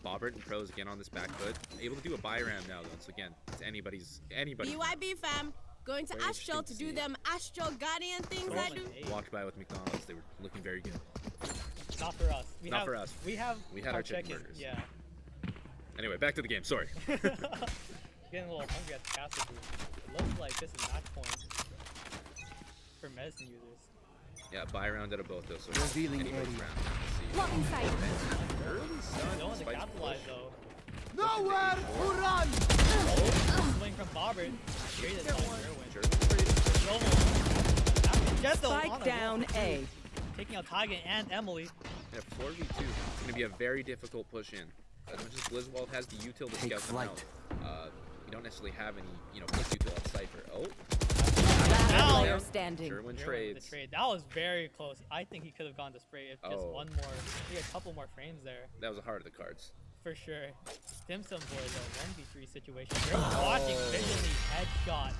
Bobbert and Pros again on this back foot. Able to do a buy ram now though. So again, it's anybody's. BYB fam. Going to Very Astral interesting to to do see. them Astral Guardian things I do. Walked by with McDonald's. They were looking very good. Not for us. Not for us. We have We had our chicken check-in. burgers. Yeah. Anyway, back to the game. Sorry. Getting a little hungry at the caster booth. It looks like this is match point for medicine users. Yeah, buy round out of both those. So Revealing anybody's area. round. Let's see. Blocking sight. Early sun. No one to despite the capitalize push. though. Nowhere to run! Swing from Bobbert. Traded by Jerwin. Jerwin's ready. Jet though on Spike a down roll. A. Taking out Taiga and Emily. In a 4v2, it's going to be a very difficult push in. As much as Blizzwald has the util to Take scout them out, flight. we don't necessarily have any, push util on Cypher. Oh, Last Ow. player standing. Sherwin Jerwin with the trades. trade. That was very close. I think he could have gone to spray if just Oh. one more, maybe a couple more frames there. That was a heart of the cards. For sure. Dim Sum Boy, though, 1v3 situation. Jerwin watching visually headshot.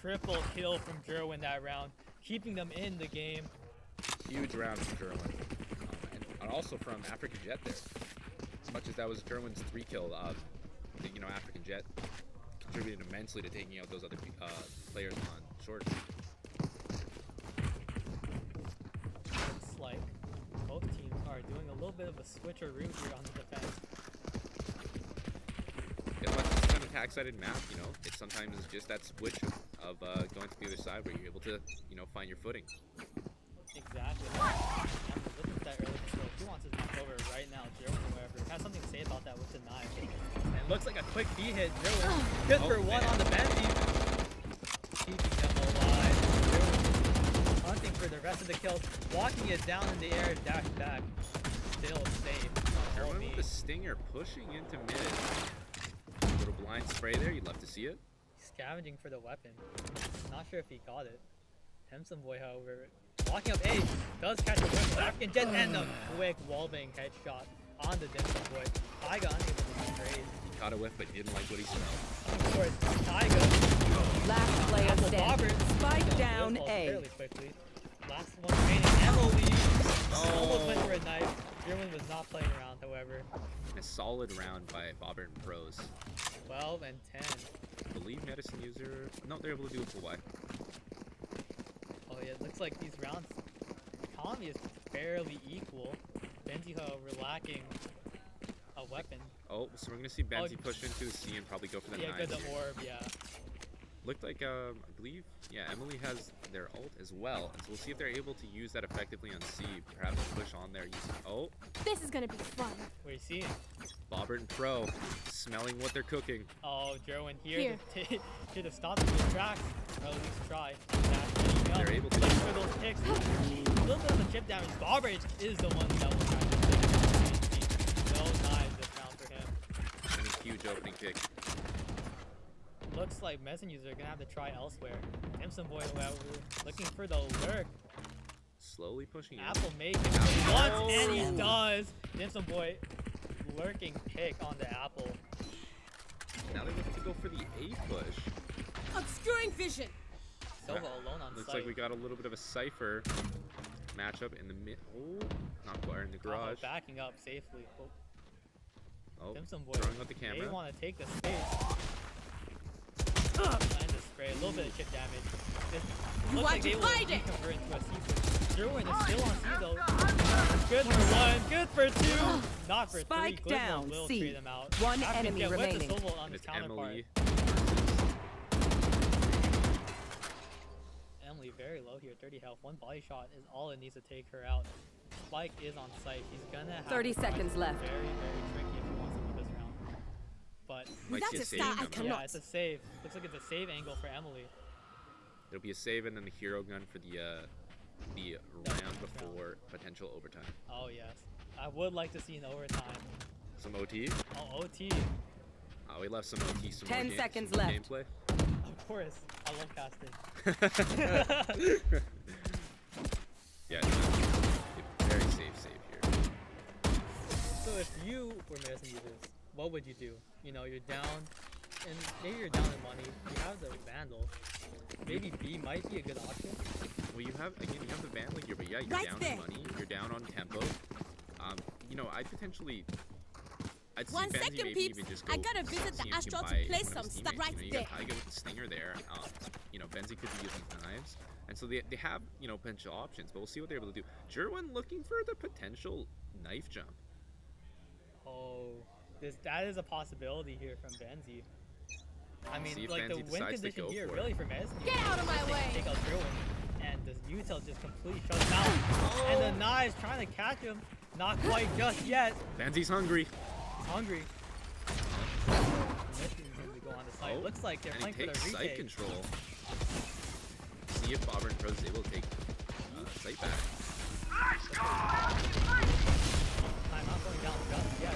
Triple kill from Jerwin that round, keeping them in the game. Huge round from Jerwin. And also from African Jet there. As much as that was Jerwin's 3-kill, African Jet contributed immensely to taking out those other players on short. Looks like both teams are doing a little bit of a switcheroo here on the defense. As much as it's an attack-sided map, it sometimes is just that switch of going to the other side where you're able to, find your footing. Exactly. And looking at that early control, he wants his match over right now. Jerwin, however, has something to say about that with the knife. And it looks like a quick B hit. Jerwin good for one on the Benzie. Keeping them alive. Jerwin hunting for the rest of the kills, walking it down in the air, dash back. Still safe. Jerwin with the stinger pushing into mid. A little blind spray there, you'd love to see it. Scavenging for the weapon. Not sure if he got it. Hemsum Boy, however, walking up A, does catch a whiff. African Jet and a quick wallbang headshot on the Dimsum Boy. Taiga unable to trade. He caught a whiff but didn't like what he smelled. Of course, Taiga. Last player Apple standing. Bobbers. Spike down Blizzball A. fairly quickly. Last one remaining. Emily. Almost went for a knife. Jerwin was not playing around, however. And a solid round by Bobbert and Pros. 12 and 10. I believe medicine user. No, they're able to do a full buy. Oh yeah, it looks like these rounds, economy is fairly equal. Benji, however, lacking a weapon. Oh, so we're gonna see Benzi push into the C and probably go for the Yeah, knives good the here. orb, yeah. Looked like I believe, yeah, Emily has their ult as well, and so we'll see if they're able to use that effectively on C. Perhaps push on there using. Oh, This is gonna be fun. What are you seeing? Bobbert and Pro smelling what they're cooking. Oh, Jerwin Here. here to to stop the tracks, or at least try. Dash, They're able to look do for those kicks. A little bit of a chip damage. Bobbage is the one that will try to finish. No knives this round for him. And a huge opening kick. Looks like Messen user are gonna have to try elsewhere. Dimsum Boy, however, looking for the lurk. Slowly pushing in. Apple may give him once, and he does. Dimsum Boy lurking pick on the Apple. Now they look to go for the A push. Obscuring vision. Sova alone on Looks site. like we got a little bit of a Cypher matchup in the mid. Oh, not quite in the Apple garage. backing up safely. Oh, Dimsum Boy, throwing out the they camera. want to take the space. And the spray, a little bit of chip damage. It looks like they will convert into a C. Jerwin is still on C though. Good for one, good for two, not for Spike three. down, Blizzball will C. trade them out. One African enemy Jet with remaining. the Solo on And his it's counterpart. Emily. Emily very low here, 30 health. One body shot is all it needs to take her out. Spike is on site. He's gonna have 30 to find seconds left. Very, very tricky if he wants to win this round. But Might Without see a a save star, I coming. cannot. yeah, it's a save. Looks like it's a save angle for Emily. It'll be a save and then the hero gun for the round before potential overtime. Oh yes, I would like to see an overtime. Some OT. Oh, OT. We left some OT. Some 10 more seconds some more left. Gameplay. Of course, I love casting. Yeah, very safe save here. So if you were medicine users, what would you do? You know, you're down, and maybe you're down in money. You have the Vandal. Maybe B might be a good option. Well, you have the Vandal here, but yeah, you're Right down there. in money. You're down on tempo. I'd see One Benzi second, maybe peeps. even just go I gotta visit the see if he Astral can to buy play one of some his stuff teammates. right You there. got Taiga with the stinger there. Benzi could be using knives, and so they have potential options. But we'll see what they're able to do. Jerwin looking for the potential knife jump. Oh, that is a possibility here from Benzi. I mean, See if like the Benzi win decides to condition go here for really it. for medicine. Get out of my They way. can take out Jerwin, and the util just completely shuts him out. And the knives trying to catch him, not quite just yet. Benzi's hungry. He's hungry. Missions as we go on the site. Oh, Looks like they're and he playing for takes the site retake. control. See if Bobbert and Pro is able to take site back. down just yet.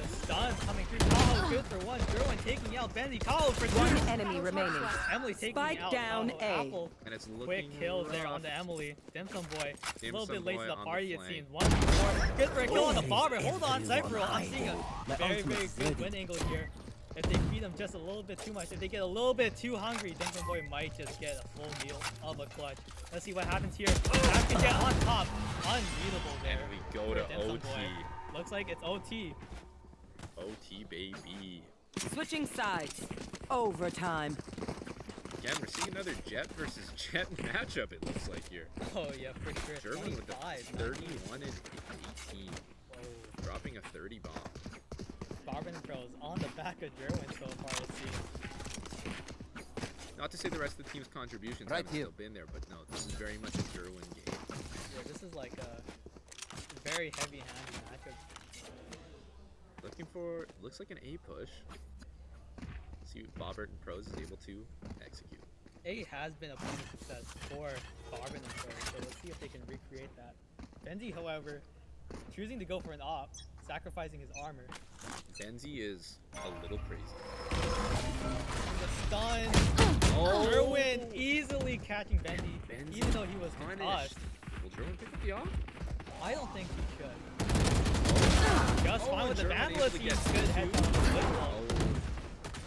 The stun coming through. Tahoe good for one. Derwin taking out Bendy. Tahoe for two. One enemy remaining. Emily taking Spike out down Tahoe. A. Apple. And it's looking Quick kills there on rough. the Emily. Dimsum Boy. A little Dimsum bit late Boy to the on the party, it flank. seems. 1v4. Good for a kill on the Barber. Hold on, Cypher. I'm seeing a My very, ultimate very is good ready. win angle here. If they feed him just a little bit too much, if they get a little bit too hungry, Dimsum Boy might just get a full meal of a clutch. Let's see what happens here. African Jet on top. Unbeatable there. And we go for to Dimsum OT. Boy. Looks like it's OT. OT, baby. Switching sides. Overtime. Again, we're seeing another Jet versus Jet matchup, it looks like here. Oh yeah, for sure. German with the 25, 31 and 18. Whoa. Dropping a 30 bomb. Barben Pros on the back of Derwin so far, it seems. Not to say the rest of the team's contributions Right haven't here. still been there, but no, this is very much a Derwin game. Yeah, this is like a very heavy-handed matchup. Looks like an A push. See what Bobbert and Pros is able to execute. A has been a point of success for Barben and Pros, so let's see if they can recreate that. Benzi, however, choosing to go for an op, sacrificing his armor. Benzi is a little crazy. And the stun. Oh! Derwin easily catching Benzi, Benzi even though he was punished. concussed. Will Derwin pick up the off? I don't think he should. Just fine with the Derwin able Vandalus, to he's get good two. head on the football. Oh,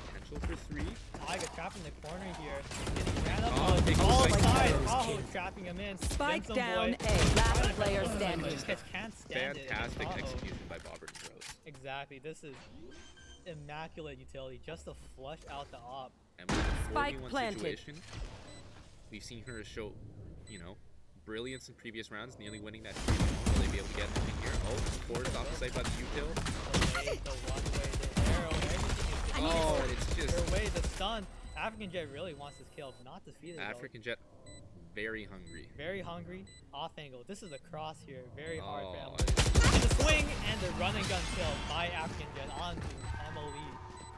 potential for 3. Taiga trapped in the corner here. Getting ran up Oh, on big all spike sides. there. Tahoe trapping him in. Spike Dimsum down Boy. A. Last Trying to player control him, but standing. just can't stand it. Fantastic Tahoe. execution by Bobbert and Pros. Exactly. This is immaculate utility just to flush out the op. And with a Spike 4v1 planted. situation, we've seen her show, brilliance in previous rounds, nearly winning that streak. Will they be able to get anything here? Oh, forced off the site by the U-kill. The way, the one way, the arrow, everything is Oh, and it's just her way, the stun. African Jet really wants this kill, not defeated. African Jet very hungry. Very hungry, off angle. This is a cross here, very hard for Oh, Emily. And the swing and the run and gun kill by African Jet onto Emily.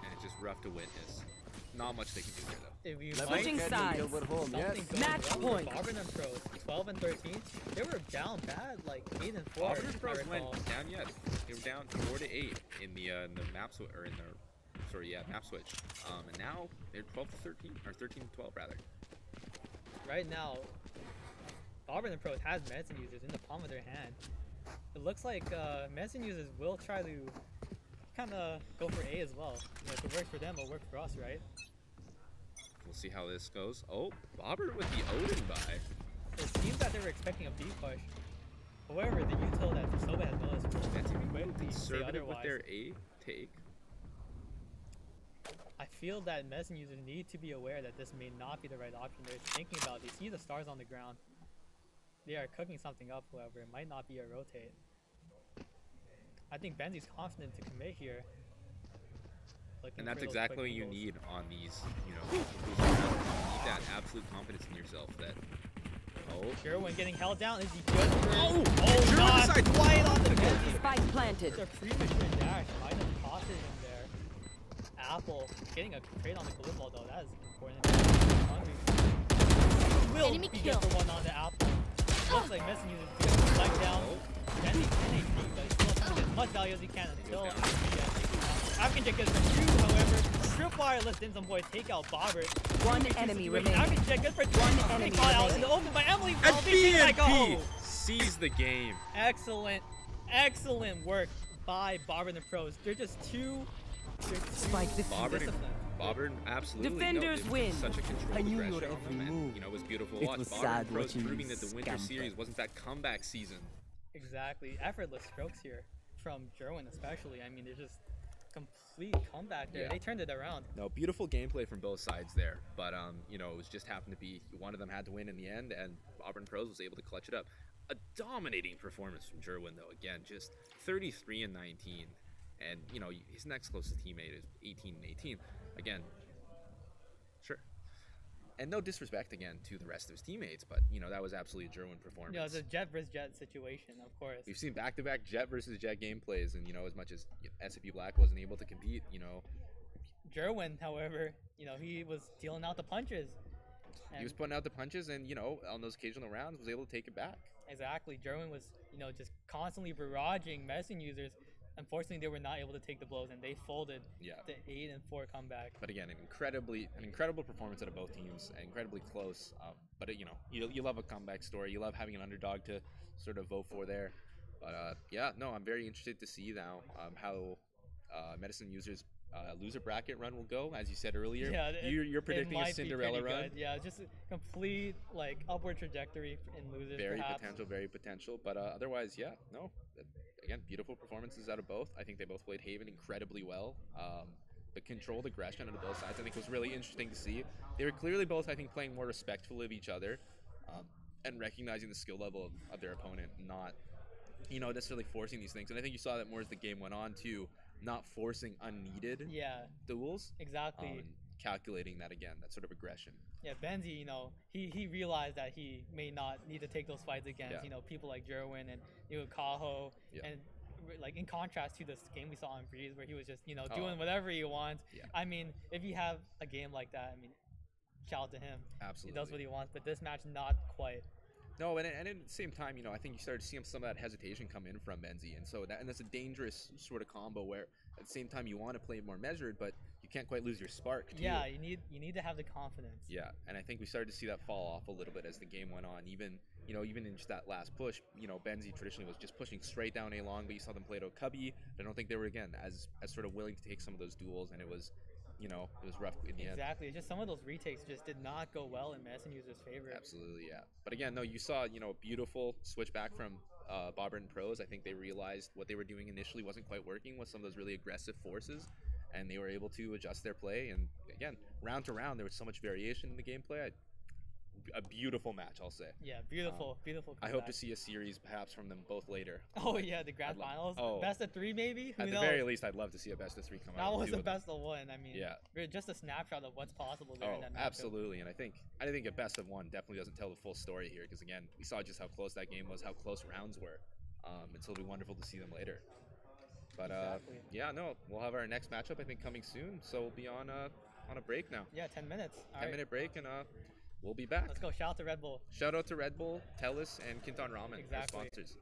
and it's just rough to witness. Not much they can do here, though. If you Switching might sides. We're home, yes. something going Match wrong point. with Barben and Pros, 12 and 13. They were down bad, like 8 and 4. Bobbert and if I Pros recall. went down yet. They were down 4 to 8 in the map switch, or in their, map switch. And now they're 12 to 13, or 13 to 12 rather. Right now, Barben and Pros has medicine users in the palm of their hand. It looks like medicine users will try to kind of go for A as well. You know, if it works for them, it'll work for us, right? We'll see how this goes. Oh, Bobbert with the Odin buy. It seems that they were expecting a B push. However, the util that Soba has noticed will That's even quickly say conservative with otherwise. their A take. I feel that medicine users need to be aware that this may not be the right option. They're thinking about, they see the stars on the ground. They are cooking something up, however. It might not be a rotate. I think Benzi's confident to commit here. Looking And that's for those exactly quick what you angles. need on these, you need that absolute confidence in yourself that, oh, Gerwin getting held down. Is he good for Oh! Oh, Gerwin not decides- quite on the Benzi. Spike planted. It's a premature dash. Might have costed him there. Apple getting a trade on the glue ball though. That is important. Hungry. Will Enemy be kill. good for one on the Apple. Looks like missing uses good leg down. Benzi 10 HP, but still trying to get as much value as he can until down. African Jet gets the two, however. Tripwire lets Dimsum Boy take out Bobbert. One 2v2 enemy situation. remaining. African Jet good for One two. enemy Caught out remaining. in the open by Emily. and Well, they seem like, BNP oh. sees the game. Excellent, excellent work by Bobbert and Pros. They're just too Spike defeated. Bobbert, Bobbert absolutely. Defenders no, win. Such a controlled I knew your aggression on every them, and, move. it was beautiful to It watch. was Bobbert sad and Pros watching you proving that the Winter scamper. Series wasn't that comeback season. exactly effortless strokes here from Gerwin, especially. I mean, they're just complete comeback there. Yeah. They turned it around. No, beautiful gameplay from both sides there, but it was just happened to be one of them had to win in the end, and Auburn Pros was able to clutch it up. A dominating performance from Gerwin though. Again, just 33 and 19, and his next closest teammate is 18 and 18. Again, sure. And no disrespect again to the rest of his teammates, but that was absolutely a Gerwin performance. You know, it's a Jet versus Jet situation, of course. We've seen back-to-back Jet versus Jet gameplays, and as much as SCP Black wasn't able to compete, Gerwin, however, he was dealing out the punches. he was putting out the punches, and on those occasional rounds was able to take it back. Exactly. Gerwin was, just constantly barraging medicine users. unfortunately they were not able to take the blows and they folded Yeah. the 8-4 comeback. But again, an incredible performance out of both teams, incredibly close. But you love a comeback story. You love having an underdog to sort of vote for there. But yeah, no, I'm very interested to see now how Medicine users loser bracket run will go. As you said earlier, Yeah, you're predicting it a might be Cinderella pretty run. good. Yeah, just a complete like upward trajectory in losers. Very perhaps. very potential. But otherwise, yeah, no. Again, beautiful performances out of both. I think they both played Haven incredibly well. The controlled aggression out of both sides, I think, was really interesting to see. They were clearly both, I think, playing more respectful of each other and recognizing the skill level of their opponent, not necessarily forcing these things. And I think you saw that more as the game went on too, not forcing unneeded Yeah, duels. exactly. And calculating that again, that sort of aggression. Yeah, Benzi, he realized that he may not need to take those fights against, Yeah. people like Jerwin and Kaho, Yeah. and like in contrast to this game we saw in Breeze where he was just, Oh. doing whatever he wants. Yeah. I mean, if you have a game like that, I mean, shout out to him. Absolutely. He does what he wants, but this match, not quite. No, and at the same time, I think you started to see some of that hesitation come in from Benzi, and so that's a dangerous sort of combo where at the same time you want to play more measured, but you can't quite lose your spark. Too. Yeah, you need to have the confidence. Yeah, and I think we started to see that fall off a little bit as the game went on. Even in just that last push, Benzi traditionally was just pushing straight down A long, but you saw them play to a cubby. I don't think they were again as sort of willing to take some of those duels, and it was rough in the end. Exactly. It's just some of those retakes just did not go well in Medicine users' favor. Absolutely, yeah. But again, no, you saw, a beautiful switch back from Bobbert and Pros. I think they realized what they were doing initially wasn't quite working with some of those really aggressive forces, and they were able to adjust their play. And again, round to round, there was so much variation in the gameplay. A beautiful match, I'll say. Yeah, beautiful. I hope to see a series perhaps from them both later. Oh yeah, the grand finals, oh. best of 3 maybe. Who At the knows? very least, I'd love to see a best of 3 come out. That of was two the of them. best of 1. I mean, Yeah. just a snapshot of what's possible during that matchup. Absolutely. And I think a best of 1 definitely doesn't tell the full story here because again, we saw just how close that game was, how close rounds were. And so it'll be wonderful to see them later. But Exactly. yeah, no, we'll have our next matchup I think coming soon. So we'll be on a break now. Yeah, 10 minutes. All 10-minute break, and we'll be back. Let's go. Shout out to Red Bull. Shout out to Red Bull, Telus, and Kinton Ramen, our Exactly. sponsors.